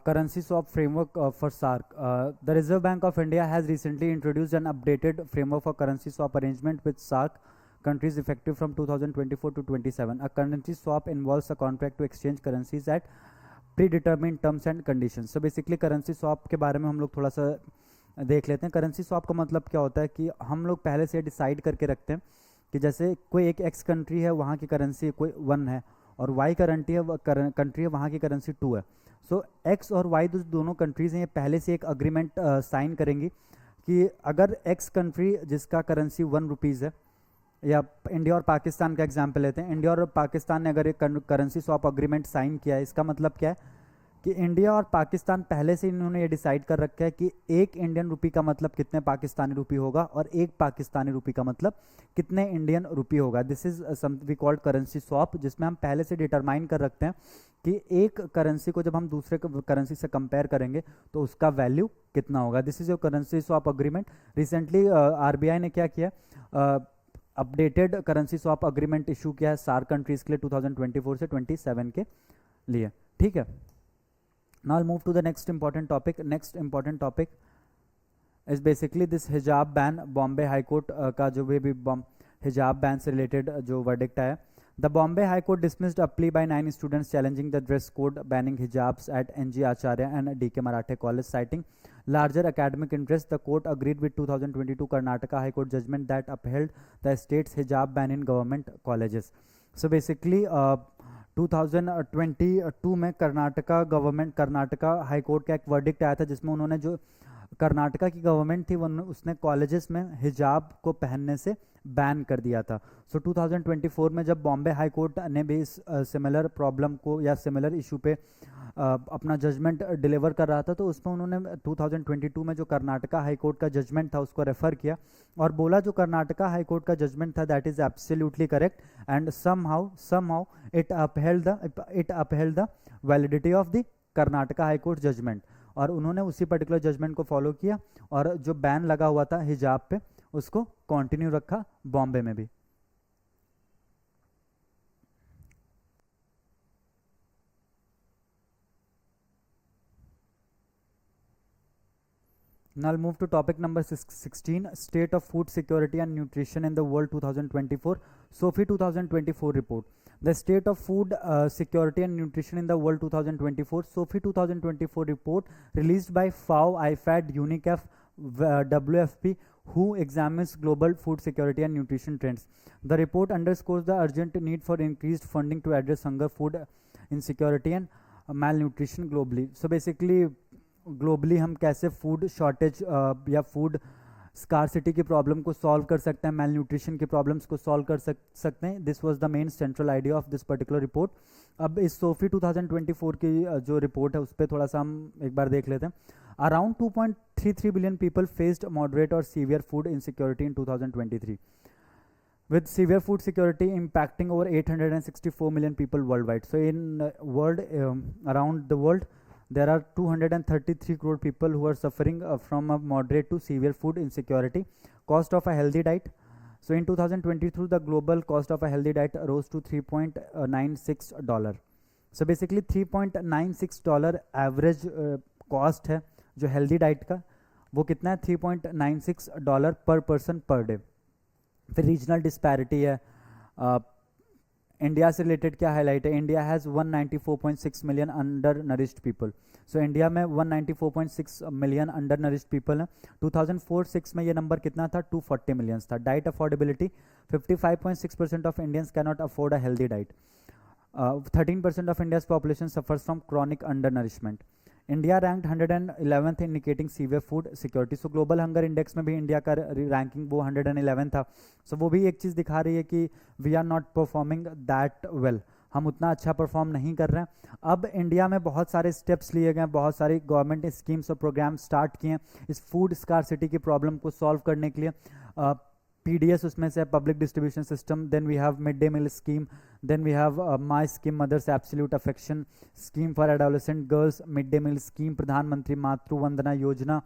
currency swap framework for SARC. The Reserve Bank of India has recently introduced an updated framework for currency swap arrangement with SARC countries effective from 2024 to 27. A currency swap involves a contract to exchange currencies at predetermined terms and conditions. So basically currency swap के बारे में हम लोग थोड़ा सा देख लेते हैं. करेंसी स्वैप का मतलब क्या होता है कि हम लोग पहले से डिसाइड करके रखते हैं कि जैसे कोई एक एक्स कंट्री है, वहाँ की करेंसी कोई 1 है, और वाई कंट्री है वहाँ की करेंसी 2 है. सो एक्स और वाई दोनों कंट्रीज़ हैं, ये पहले से एक अग्रीमेंट साइन करेंगी कि अगर एक्स कंट्री जिसका करेंसी 1 रुपीज़ है, या इंडिया और पाकिस्तान का एग्जांपल लेते हैं, इंडिया और पाकिस्तान ने अगर एक करेंसी स्वैप अग्रीमेंट साइन किया है, इसका मतलब क्या है कि इंडिया और पाकिस्तान पहले से इन्होंने ये डिसाइड कर रखा है कि 1 इंडियन रुपी का मतलब कितने पाकिस्तानी रुपी होगा और 1 पाकिस्तानी रुपी का मतलब कितने इंडियन रुपी होगा. This is we called currency swap, जिसमें हम पहले से डिटरमाइन कर रखते हैं कि एक करेंसी को जब हम दूसरे करेंसी से कंपेयर करेंगे तो उसका वैल्यू कितना होगा. This is your currency swap agreement. Recently RBI ने क्या किया, updated currency swap agreement issue किया है सार्क कंट्रीज के लिए 2024 से 27 के लिए. ठीक है, now I'll move to the next important topic. Next important topic is basically this हिजाब बैन, बॉम्बे हाई कोर्ट का जो भी हिजाब बैन से रिलेटेड जो वर्डिक्ट आया. The Bombay High Court dismissed a plea by 9 students challenging the dress code banning hijabs at NG Acharya and DK Marathe College, citing larger academic interest. The court agreed with 2022 Karnataka High Court judgment that upheld the state's hijab ban in government colleges. So basically 2022 में Karnataka high court का एक verdict आया था जिसमें उन्होंने जो कर्नाटका की government थी उसने कॉलेजेस में हिजाब को पहनने से बैन कर दिया था. सो 2024 में जब बॉम्बे हाई कोर्ट ने भी इस सिमिलर प्रॉब्लम को या सिमिलर इशू पे अपना जजमेंट डिलीवर कर रहा था, तो उसमें उन्होंने 2022 में जो कर्नाटका हाई कोर्ट का जजमेंट था उसको रेफर किया और बोला जो कर्नाटका हाई कोर्ट का जजमेंट था that is absolutely correct and somehow it upheld the validity of the Karnataka high court judgment. और उन्होंने उसी पर्टिकुलर जजमेंट को फॉलो किया और जो बैन लगा हुआ था हिजाब पे उसको कंटिन्यू रखा बॉम्बे में भी. Now I'll move to topic number 16, State of Food Security and Nutrition in the World 2024, SOFI 2024 report. The State of Food Security and Nutrition in the World 2024, SOFI 2024 report released by FAO, IFAD, UNICEF, WFP, who examines global food security and nutrition trends. The report underscores the urgent need for increased funding to address hunger, food insecurity and malnutrition globally. So basically globally हम कैसे food shortage या food scarcity की problem को solve कर सकते हैं, mail nutrition की problems को सॉल्व कर सकते हैं. This was the main central idea of this particular report. अब इस सोफी 2024 की जो रिपोर्ट है उस पर थोड़ा सा हम एक बार देख लेते हैं. Around 2.33 billion people faced moderate और severe food insecurity in 2023, with severe food security impacting over 864 million people worldwide. So in around the world there are 233 crore people who are suffering from a moderate to severe food insecurity. Cost of a healthy diet. So in 2022 the global cost of a healthy diet rose to $3.96. So basically $3.96 average cost है जो healthy diet का, वो कितना है $3.96 पर person per day. फिर regional disparity है. India से रिलेटेड क्या हाईलाइट है, India has 194.6 million under nourished people. So India में 194.6 मिलियन अंडर नरिश्ड पीपल हैं. 2004-06 में ये नंबर कितना था, 240 मिलियंस था. Diet affordability 55.6% of Indians cannot afford a healthy diet. 13% of India's population suffers from chronic undernourishment. India ranked 111th indicating severe food security. So global hunger index में भी India का ranking वो 111 था. So वो भी एक चीज़ दिखा रही है कि we are not performing that well. हम उतना अच्छा परफॉर्म नहीं कर रहे हैं. अब इंडिया में बहुत सारे स्टेप्स लिए गए, बहुत सारी गवर्नमेंट स्कीम्स और प्रोग्राम स्टार्ट किए इस फूड स्कारसिटी की प्रॉब्लम को सॉल्व करने के लिए. PDS उसमें से public distribution system, then we have mid day meal scheme, then we have my scheme mothers absolute affection scheme for adolescent girls, mid day meal scheme, Pradhan Mantri Matru Vandana Yojana,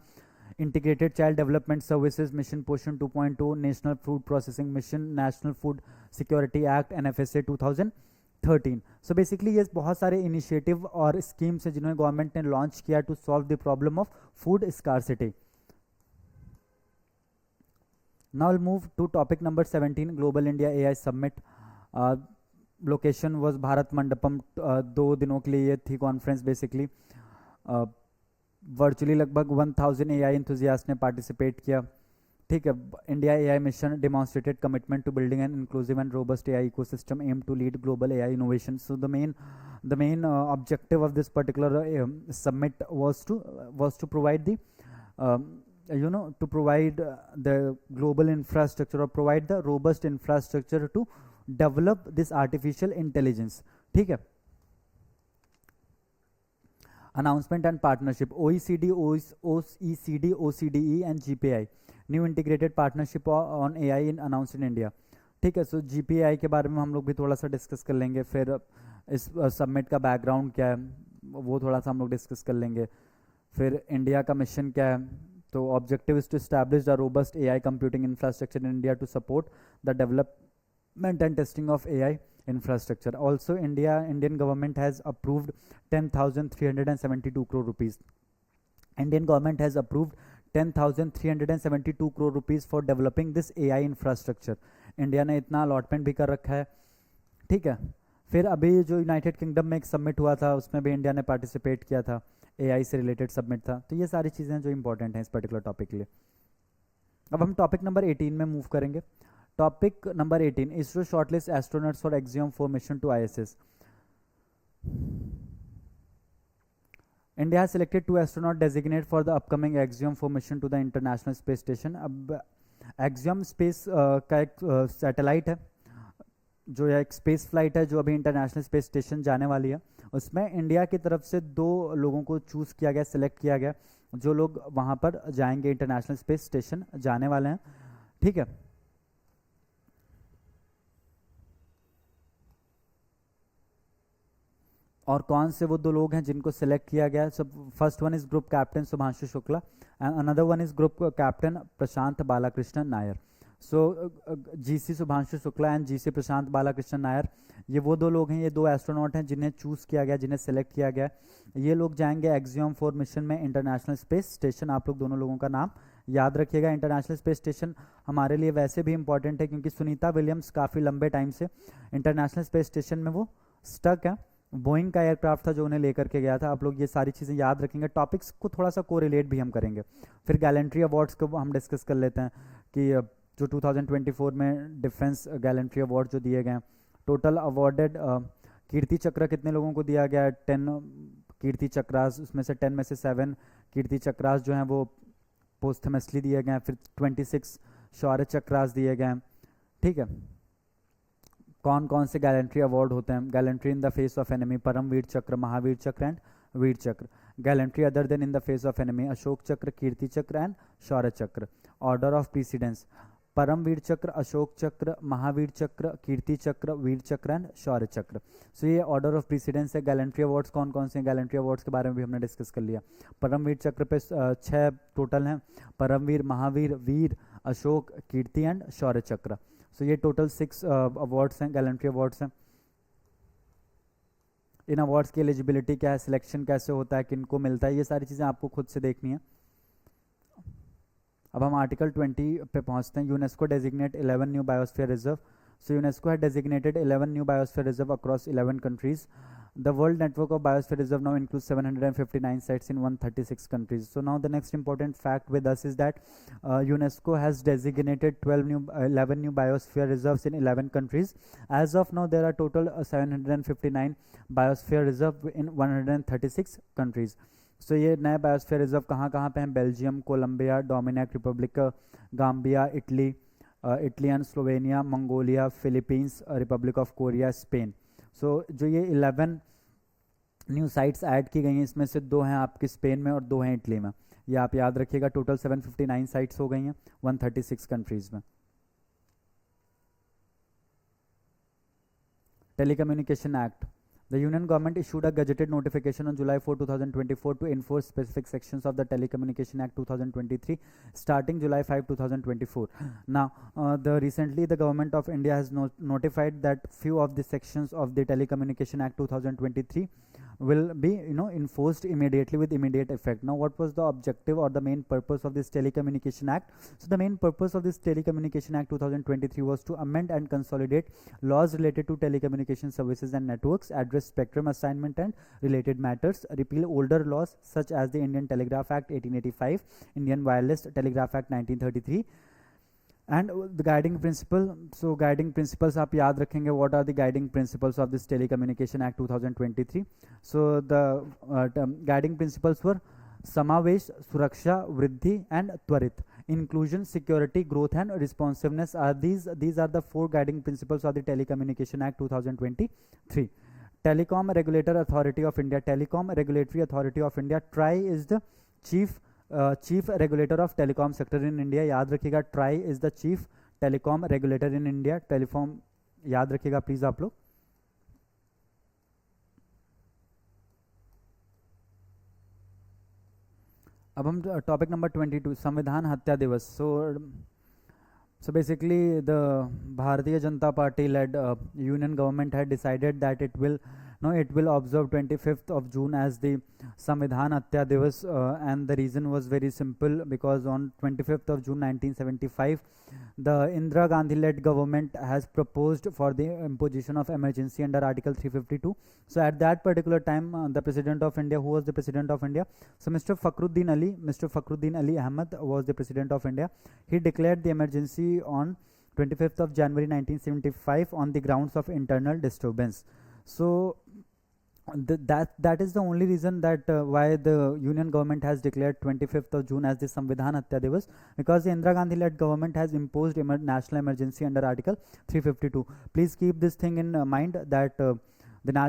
integrated child development services mission Poshan 2.0, national food processing mission, national food security act NFSA 2013. So basically ये बहुत सारे initiative और schemes हैं जिन्होंने government ने launch किया to solve the problem of food scarcity. Now we'll move to topic number 17, Global India AI Summit. Location was Bharat Mandapam. 2 दिनों के लिए ये थी कॉन्फ्रेंस. बेसिकली वर्चुअली लगभग 1000 AI इंथुजियास्ट ने पार्टिसिपेट किया. ठीक है. India AI mission demonstrated commitment to building an inclusive and robust AI ecosystem aimed to lead global AI innovation. So the main objective of this particular summit was to provide the to provide the global infrastructure or provide the robust infrastructure to develop this artificial intelligence. ठीक है. Announcement and partnership. OECD, OCDE and GPI. New integrated partnership on AI announced in India. ठीक है. So GPI के बारे में हम लोग भी थोड़ा सा डिस्कस कर लेंगे. फिर इस सबमिट का बैकग्राउंड क्या है वो थोड़ा सा हम लोग डिस्कस कर लेंगे. फिर इंडिया का मिशन क्या है. So objective is to establish a robust AI computing infrastructure in India to support the development and testing of AI infrastructure. Also, Indian government has approved 10,372 crore rupees. Indian government has approved 10,372 crore rupees for developing this AI infrastructure. India ने इतना allotment भी कर रखा है, ठीक है। फिर अभी जो यूनाइटेड किंगडम में एक सबमिट हुआ था उसमें भी इंडिया ने पार्टिसिपेट किया था, AI से रिलेटेड सबमिट था। तो ये सारी चीज़ें जो इंपॉर्टेंट हैं इस पर्टिकुलर टॉपिक के लिए। अब हम टॉपिक नंबर 18 में मूव करेंगे। Topic number 18, ISRO shortlist astronauts for Axiom 4 mission to ISS। India has selected 2 astronauts designated for the upcoming Axiom 4 mission to the International Space Station। अब Axiom स्पेस का एक satellite है, जो एक स्पेस फ्लाइट है जो अभी इंटरनेशनल स्पेस स्टेशन जाने वाली है। उसमें इंडिया की तरफ से 2 लोगों को चूज़ किया गया, सिलेक्ट किया गया, जो लोग वहाँ पर जाएंगे, इंटरनेशनल स्पेस स्टेशन जाने वाले हैं, ठीक है। और कौन से वो 2 लोग हैं जिनको सिलेक्ट किया गया है? सब first one is group captain Shubhanshu Shukla and another one is group captain Prashant Balakrishnan Nair. So GC Shubhanshu Shukla and GC प्रशांत बालाकृष्णन नायर, ये वो 2 लोग हैं, ये 2 एस्ट्रोनॉट हैं जिन्हें चूज़ किया गया, जिन्हें सेलेक्ट किया गया। ये लोग जाएंगे एक्सियम 4 मिशन में इंटरनेशनल स्पेस स्टेशन। आप लोग दोनों लोगों का नाम याद रखिएगा। इंटरनेशनल स्पेस स्टेशन हमारे लिए वैसे भी इंपॉर्टेंट है क्योंकि सुनीता विलियम्स काफ़ी लंबे टाइम से इंटरनेशनल स्पेस स्टेशन में वो स्टक है। बोइंग का एयरक्राफ्ट था जो उन्हें लेकर के गया था। आप लोग ये सारी चीज़ें याद रखेंगे। टॉपिक्स को थोड़ा सा कोरिलेट भी हम करेंगे। फिर गैलेंट्री अवार्ड्स को हम डिस्कस कर लेते हैं कि जो 2024 में डिफेंस गैलेंट्री अवार्ड जो दिए गए हैं, टोटल अवार्डेड कीर्ति चक्र कितने लोगों को दिया गया है? 10 कीर्ति चक्रास, उसमें से 10 में से 7 कीर्ति चक्रास जो हैं वो पोस्टमसली दिए गए हैं। फिर 26 शौर्य चक्रास दिए गए हैं, ठीक है। कौन कौन से गैलेंट्री अवार्ड होते हैं? Gallantry in the face of enemy, Param Vir Chakra, Maha Vir Chakra and Vir Chakra. Gallantry other than in the face of enemy, Ashok Chakra, Kirti चक्र एंड शौर्य चक्र। ऑर्डर ऑफ प्रीसिडेंस, परमवीर चक्र, अशोक चक्र, महावीर चक्र, कीर्ति चक्र, वीर चक्र एंड शौर्य चक्र। सो ये ऑर्डर ऑफ प्रीसिडेंस है। गैलेंट्री अवार्ड्स कौन कौन से हैं? गैलेंट्री अवार्ड्स के बारे में भी हमने डिस्कस कर लिया। परमवीर चक्र पे 6 टोटल हैं, परमवीर, महावीर, वीर, अशोक, कीर्ति एंड शौर्य चक्र। सो ये टोटल 6 अवार्ड्स हैं, गैलेंट्री अवार्ड्स हैं। इन अवार्ड्स की एलिजिबिलिटी क्या है, सिलेक्शन कैसे होता है, किनको मिलता है, ये सारी चीज़ें आपको खुद से देखनी है। अब हम आर्टिकल 20 पे पहुंचते हैं। UNESCO designate 11 new biosphere reserve. So UNESCO है designated 11 new biosphere reserve across 11 countries. The world network of biosphere reserve now includes 759 sites in 136 countries. So now the next important fact with us is that UNESCO has designated 11 new biosphere reserves in 11 countries. As of now, there are total 759 biosphere reserve in 136 countries. So ये नए biosphere reserve कहाँ कहाँ पे हैं? Belgium, Colombia, Dominic Republic, Gambia, Italy and Slovenia, Mongolia, Philippines, Republic of Korea, Spain. So जो ये 11 new sites add की गई हैं, इसमें से 2 हैं आपकी स्पेन में और 2 हैं इटली में। ये आप याद रखिएगा। टोटल 759 साइट्स हो गई हैं 136 कंट्रीज में। Telecommunication act, the Union Government issued a gazetted notification on July 4, 2024 to enforce specific sections of the Telecommunication Act 2023 starting July 5, 2024. Now, recently the Government of India has notified that few of the sections of the Telecommunication Act 2023 will be enforced immediately with immediate effect. Now, what was the objective or the main purpose of this Telecommunication Act? So the main purpose of this Telecommunication Act 2023 was to amend and consolidate laws related to telecommunication services and networks, address spectrum assignment and related matters, repeal older laws such as the Indian Telegraph Act 1885, Indian Wireless Telegraph Act 1933, and the guiding principle. So guiding principles आप याद रखेंगे. What are the guiding principles of this Telecommunication Act 2023? So the guiding principles were समावेश, सुरक्षा, वृद्धि and त्वरित. Inclusion, security, growth and responsiveness are these are the 4 guiding principles of the Telecommunication Act 2023. Telecom Regulator Authority of India, Telecom Regulatory Authority of India, TRAI is the chief regulator of telecom sector in India. याद रखिएगा, TRAI is the chief telecom regulator in India. टेलीफॉर्म याद रखिएगा please आप लोग. अब हम topic number 22, संविधान हत्या दिवस. So basically the Bharatiya Janata Party led union government had decided that it will Now it will observe 25th of June as the Samvidhan Hatya Divas, and the reason was very simple, because on 25th of June 1975 the Indira Gandhi led government has proposed for the imposition of emergency under Article 352. So at that particular time, the President of India, who was the President of India, so Mr. Fakhruddin Ali Ahmed was the President of India. He declared the emergency on 25th of January 1975 on the grounds of internal disturbance. So that is the only reason that why the union government has declared 25th of June as the Samvidhan Hatya Divas, because the Indira Gandhi led government has imposed national emergency under Article 352. Please keep this thing in mind that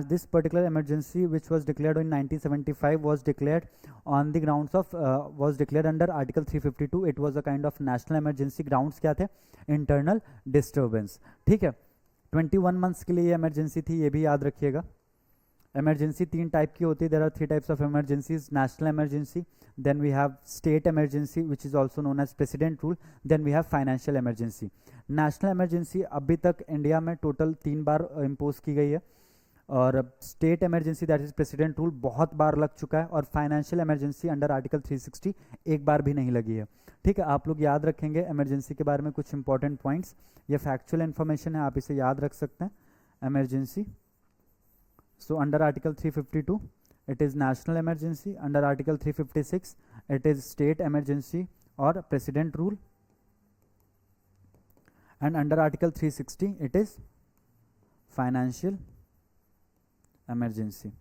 this particular emergency, which was declared in 1975, was declared on the grounds of was declared under Article 352. It was a kind of national emergency. Grounds क्या थे? Internal disturbance. ठीक है, 21 months के लिए ये emergency थी, ये भी याद रखिएगा. Emergency तीन टाइप की होती है. There are three types of emergencies: national emergency, then we have state emergency, which is also known as president rule, then we have financial emergency. National emergency अभी तक इंडिया में टोटल 3 बार impose की गई है, और state emergency that is president rule बहुत बार लग चुका है, और फाइनेंशियल इमरजेंसी अंडर आर्टिकल 360 एक बार भी नहीं लगी है. ठीक है, आप लोग याद रखेंगे इमरजेंसी के बारे में कुछ इंपॉर्टेंट पॉइंट्स. ये फैक्चुअल इन्फॉर्मेशन है, आप इसे याद रख सकते हैं. Emergency, so under article 352 it is national emergency, under article 356 it is state emergency or president rule, and under article 360 it is financial emergency.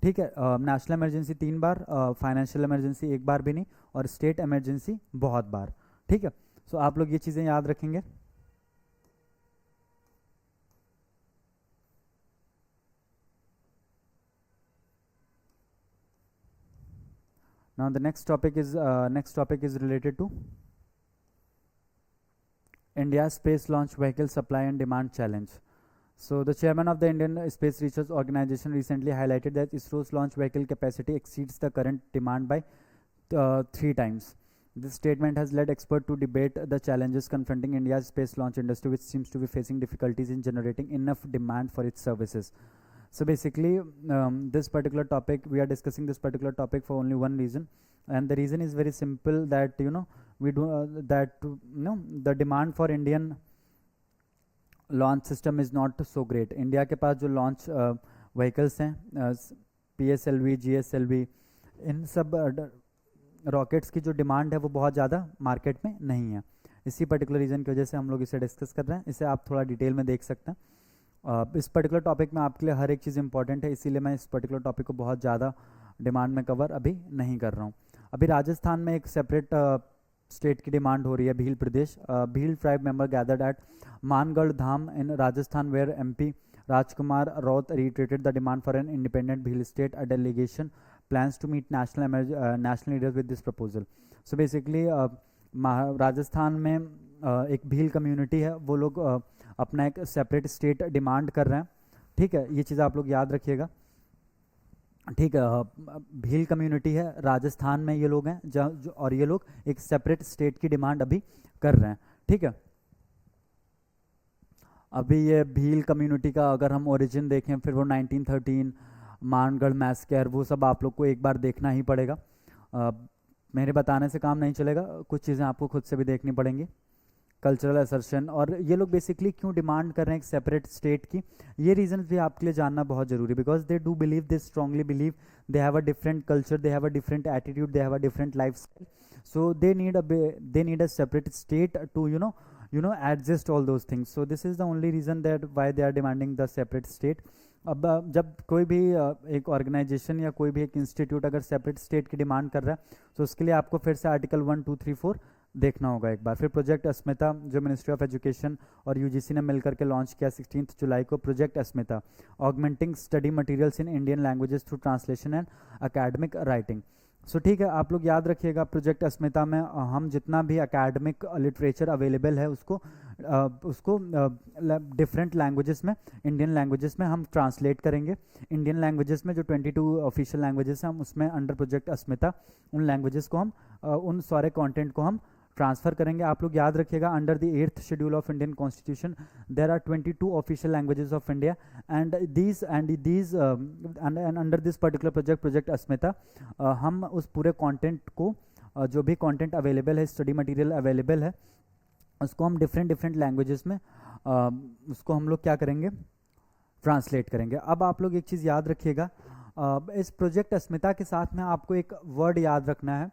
ठीक है, नेशनल इमरजेंसी 3 बार, फाइनेंशियल इमरजेंसी एक बार भी नहीं, और स्टेट इमरजेंसी बहुत बार. ठीक है, सो आप लोग ये चीज़ें याद रखेंगे. Now the next topic is related to India's space launch vehicle supply and demand challenge. So the chairman of the Indian Space Research Organization recently highlighted that ISRO's launch vehicle capacity exceeds the current demand by 3 times. This statement has led experts to debate the challenges confronting India's space launch industry, which seems to be facing difficulties in generating enough demand for its services. So basically, this particular topic, we are discussing this particular topic for only one reason, and the reason is very simple, that we do the demand for Indian launch system is not so great. India के पास जो launch vehicles हैं, PSLV, GSLV, इन सब rockets की जो demand है वो बहुत ज़्यादा मार्केट में नहीं है. इसी पर्टिकुलर रीज़न की वजह से हम लोग इसे डिस्कस कर रहे हैं. इसे आप थोड़ा डिटेल में देख सकते हैं. इस पर्टिकुलर टॉपिक में आपके लिए हर एक चीज़ इंपॉर्टेंट है, इसीलिए मैं इस पर्टिकुलर टॉपिक को बहुत ज़्यादा डिमांड में कवर अभी नहीं कर रहा हूँ. अभी राजस्थान में एक सेपरेट स्टेट की डिमांड हो रही है, Bhil Pradesh. Bhil tribe member gathered at Mangarh Dham in Rajasthan, where MP Rajkumar Raut reiterated the demand for an independent Bhil state. A delegation plans to meet national leaders with this proposal. So basically Rajasthan में एक Bhil community है, वो लोग अपना एक सेपरेट स्टेट डिमांड कर रहे हैं. ठीक है, ये चीज़ आप लोग याद रखिएगा. ठीक है, भील कम्युनिटी है राजस्थान में, ये लोग हैं और ये लोग एक सेपरेट स्टेट की डिमांड अभी कर रहे हैं. ठीक है, अभी ये भील कम्युनिटी का अगर हम ओरिजिन देखें, फिर वो 1913 मानगढ़ मैस्कर, वो सब आप लोग को एक बार देखना ही पड़ेगा. मेरे बताने से काम नहीं चलेगा, कुछ चीज़ें आपको खुद से भी देखनी पड़ेंगी. कल्चरल असर्शन, और ये लोग बेसिकली क्यों डिमांड कर रहे हैं एक सेपरेट स्टेट की, ये रीजन भी आपके लिए जानना बहुत जरूरी. Because they do believe, they strongly believe, they have a different culture, they have a different attitude, they have a different life style. So they need a separate state to adjust all those things. So this is the only reason that why they are demanding the separate state. अब जब कोई भी एक organisation या कोई भी एक institute अगर सेपरेट स्टेट की डिमांड कर रहा है, तो उसके लिए आपको फिर से आर्टिकल 1, 2, 3, 4 देखना होगा एक बार. फिर प्रोजेक्ट अस्मिता, जो मिनिस्ट्री ऑफ एजुकेशन और UGC ने मिलकर के लॉन्च किया 16 जुलाई को, project Asmita, augmenting study materials in Indian languages through translation and academic writing. So ठीक है, आप लोग याद रखिएगा, प्रोजेक्ट अस्मिता में हम जितना भी अकेडमिक लिटरेचर अवेलेबल है उसको डिफरेंट लैंग्वेजेस में, इंडियन लैंग्वेजेस में हम ट्रांसलेट करेंगे. इंडियन लैंग्वेजेस में जो 22 ऑफिशियल लैंग्वेजेस हैं, हम उसमें अंडर प्रोजेक्ट अस्मिता उन लैंग्वेजेस को हम उन सारे कंटेंट को हम ट्रांसफ़र करेंगे। आप लोग याद रखिएगा, under the 8th schedule of Indian constitution there are 22 official languages of India and these under this particular project Asmita हम उस पूरे कंटेंट को जो भी कंटेंट अवेलेबल है, स्टडी मटेरियल अवेलेबल है, उसको हम डिफरेंट लैंग्वेजेस में उसको हम लोग क्या करेंगे, ट्रांसलेट करेंगे। अब आप लोग एक चीज़ याद रखिएगा, इस प्रोजेक्ट अस्मिता के साथ में आपको एक वर्ड याद रखना है,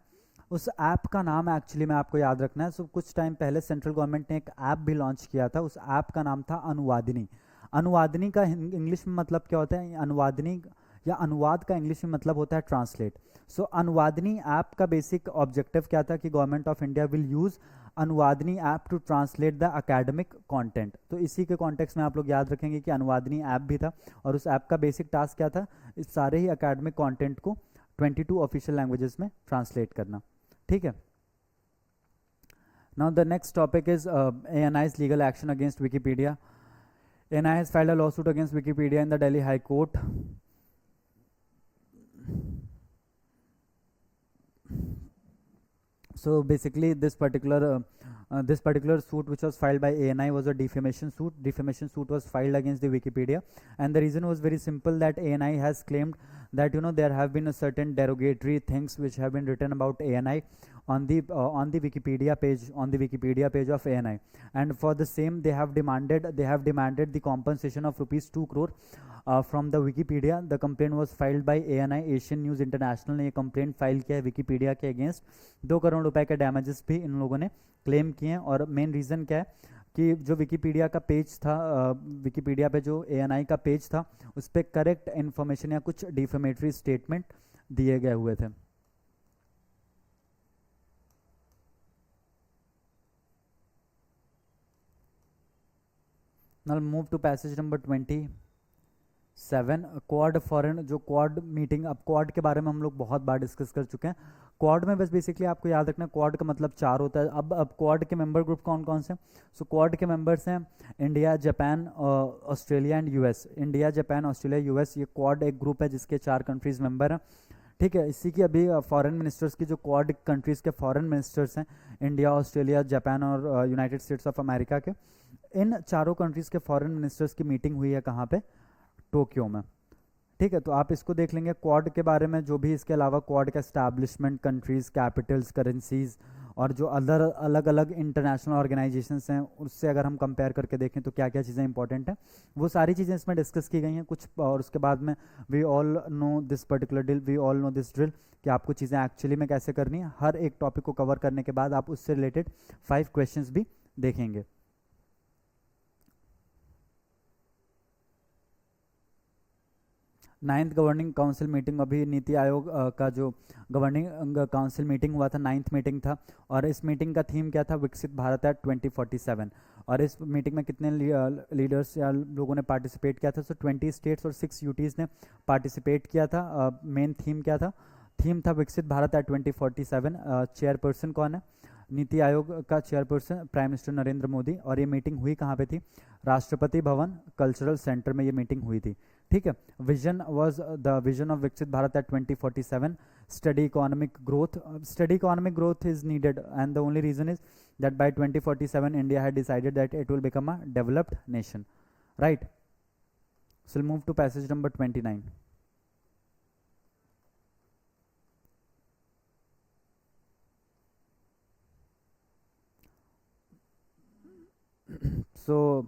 उस ऐप का नाम एक्चुअली में आपको याद रखना है। सो कुछ टाइम पहले सेंट्रल गवर्नमेंट ने एक ऐप भी लॉन्च किया था, उस ऐप का नाम था अनुवादिनी। अनुवादिनी का इंग्लिश में मतलब क्या होता है, अनुवादिनी या अनुवाद का इंग्लिश में मतलब होता है ट्रांसलेट। सो अनुवादिनी ऐप का बेसिक ऑब्जेक्टिव क्या था कि government of India will use Anuvadini app to translate the academic content. तो इसी के कॉन्टेक्स्ट में आप लोग याद रखेंगे कि अनुवादिनी ऐप भी था और उस ऐप का बेसिक टास्क क्या था, इस सारे ही एकेडमिक कंटेंट को 22 ऑफिशियल लैंग्वेजेस में ट्रांसलेट करना। ठीक है। Now the next topic is ANI's legal action against Wikipedia. ANI has filed a lawsuit against Wikipedia in the Delhi High Court. So basically this particular suit which was filed by ANI was a defamation suit. Defamation suit was filed against the Wikipedia, and the reason was very simple, that ANI has claimed that there have been a certain derogatory things which have been written about ANI on the Wikipedia page of ANI, and for the same they have demanded the compensation of rupees 2 crore from the Wikipedia. The complaint was filed by ANI, Asian News International ने ये complaint file किया है Wikipedia के against. 2 crore रुपए के damages भी इन लोगों ने क्लेम किए हैं। और मेन रीज़न क्या है कि जो विकीपीडिया का पेज था, विकीपीडिया पे जो ANI का पेज था, उस पर करेक्ट इन्फॉर्मेशन या कुछ डिफेमेटरी स्टेटमेंट दिए गए हुए थे। Now move to passage number 27, quad foreign, जो क्वाड मीटिंग, अब क्वाड के बारे में हम लोग बहुत बार डिस्कस कर चुके हैं। क्वाड में बस बेसिकली आपको याद रखना है, क्वाड का मतलब 4 होता है। अब क्वाड के मेंबर ग्रुप कौन कौन से? सो क्वाड के मेंबर्स हैं India, Japan, Australia and US। India, Japan, Australia, US, ये क्वाड एक ग्रुप है जिसके 4 कंट्रीज मेंबर हैं। ठीक है। इसी की अभी फॉरेन मिनिस्टर्स की, जो क्वाड कंट्रीज़ के फॉरेन मिनिस्टर्स हैं, इंडिया, ऑस्ट्रेलिया, जापान और यूनाइटेड स्टेट्स ऑफ अमेरिका के, इन चारों कंट्रीज़ के फॉरेन मिनिस्टर्स की मीटिंग हुई है कहाँ पे? टोक्यो में। ठीक है। तो आप इसको देख लेंगे क्वाड के बारे में, जो भी इसके अलावा क्वाड का एस्टैब्लिशमेंट, कंट्रीज़, कैपिटल्स, करेंसीज और जो अदर अलग अलग इंटरनेशनल ऑर्गेनाइजेशंस हैं, उससे अगर हम कंपेयर करके देखें तो क्या क्या चीज़ें इंपॉर्टेंट हैं, वो सारी चीज़ें इसमें डिस्कस की गई हैं कुछ। और उसके बाद में we all know this particular drill, we all know this drill, कि आपको चीज़ें एक्चुअली में कैसे करनी है। हर एक टॉपिक को कवर करने के बाद आप उससे रिलेटेड 5 क्वेश्चंस भी देखेंगे। नाइन्थ गवर्निंग काउंसिल मीटिंग, अभी नीति आयोग का जो गवर्निंग काउंसिल मीटिंग हुआ था, 9th मीटिंग था, और इस मीटिंग का थीम क्या था? विकसित भारत एट 2047। और इस मीटिंग में कितने लीडर्स या लोगों ने पार्टिसिपेट किया था? सो 20 स्टेट्स और 6 UTs ने पार्टिसिपेट किया था। मेन थीम क्या था? थीम था विकसित भारत एट 2047। चेयरपर्सन कौन है? नीति आयोग का chairperson prime minister Narendra Modi. और ये मीटिंग हुई कहाँ पे थी? राष्ट्रपति भवन कल्चरल सेंटर में ये मीटिंग हुई थी। ठीक है। Vision was the vision of Viksit Bharat at 2047, study economic growth. Study economic growth is needed and the only reason is that by 2047 India had decided that it will become a developed nation, right. So move to passage number 29। So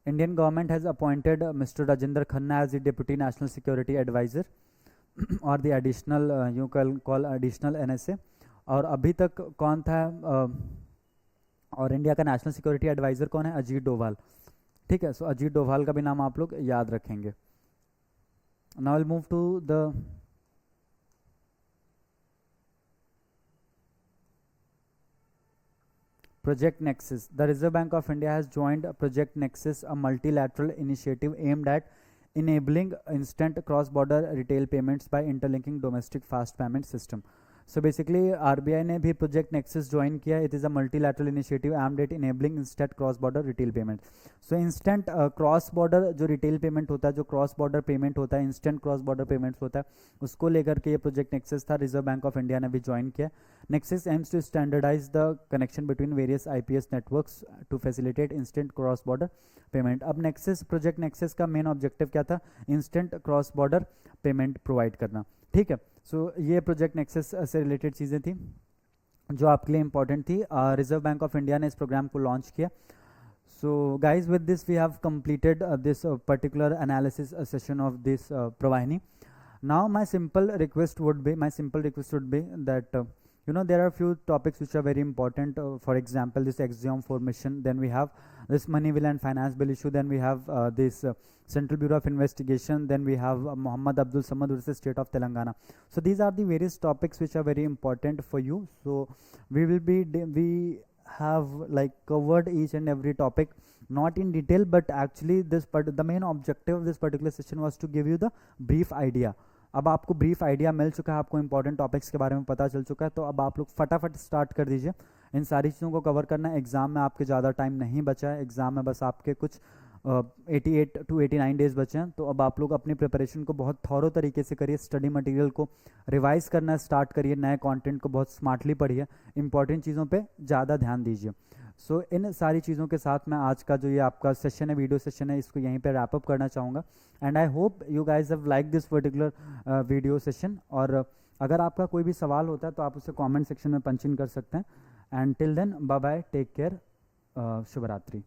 Indian government has appointed Mr. Rajinder Khanna as the Deputy National Security Advisor or the additional you can call additional NSA। और अभी तक कौन था और India का national security adviser कौन है? अजीत डोभाल। ठीक है। सो अजीत डोभाल का भी नाम आप लोग याद रखेंगे। Now will move to the Project Nexus. The Reserve Bank of India has joined Project Nexus, a multilateral initiative aimed at enabling instant cross-border retail payments by interlinking domestic fast payment system. So basically RBI ने भी project nexus join किया. It is a multilateral initiative aimed at enabling instant cross border retail payment. So instant cross border जो retail payment होता है, जो cross border payment होता है, instant cross border payments होता है, उसको लेकर के ये प्रोजेक्ट नेक्सस था. रिजर्व बैंक ऑफ इंडिया ने भी ज्वाइन किया. Nexus aims to standardize the connection between various IPS networks to facilitate instant cross border payment. अब नेक्सस प्रोजेक्ट नेक्सस का मेन ऑब्जेक्टिव क्या था? Instant cross border payment provide करना. ठीक है. सो ये प्रोजेक्ट नेक्सस से रिलेटेड चीज़ें थी जो आपके लिए इंपॉर्टेंट थी. रिजर्व बैंक ऑफ इंडिया ने इस प्रोग्राम को लॉन्च किया. So guys, with this we have completed this particular analysis session of this Pravahini. Now my simple request would be that you know, there are few topics which are very important. For example, this Axiom formation, then we have this money bill and finance bill issue, then we have this Central Bureau of Investigation, then we have Muhammad Abdul Samad versus State of Telangana. So these are the various topics which are very important for you. So we have like covered each and every topic, not in detail, but actually the main objective of this particular session was to give you the brief idea. अब आपको brief idea मिल चुका है, आपको important topics के बारे में पता चल चुका है, तो अब आप लोग फटाफट स्टार्ट कर दीजिए. इन सारी चीज़ों को कवर करना है. एग्ज़ाम में आपके ज़्यादा टाइम नहीं बचा है. एग्ज़ाम में बस आपके कुछ 88 to 89 डेज़ बचे हैं. तो अब आप लोग अपनी प्रिपरेशन को बहुत थॉरो तरीके से करिए. स्टडी मटेरियल को रिवाइज करना स्टार्ट करिए. नए कंटेंट को बहुत स्मार्टली पढ़िए. इंपॉर्टेंट चीज़ों पे ज़्यादा ध्यान दीजिए. सो इन सारी चीज़ों के साथ मैं आज का जो ये आपका सेशन है, वीडियो सेशन है, इसको यहीं पे रैप अप करना चाहूँगा. And I hope you guys have like this particular video session. और अगर आपका कोई भी सवाल होता है तो आप उसे कमेंट सेक्शन में पंच इन कर सकते हैं. And till then, bye bye, take care, शुभ रात्रि.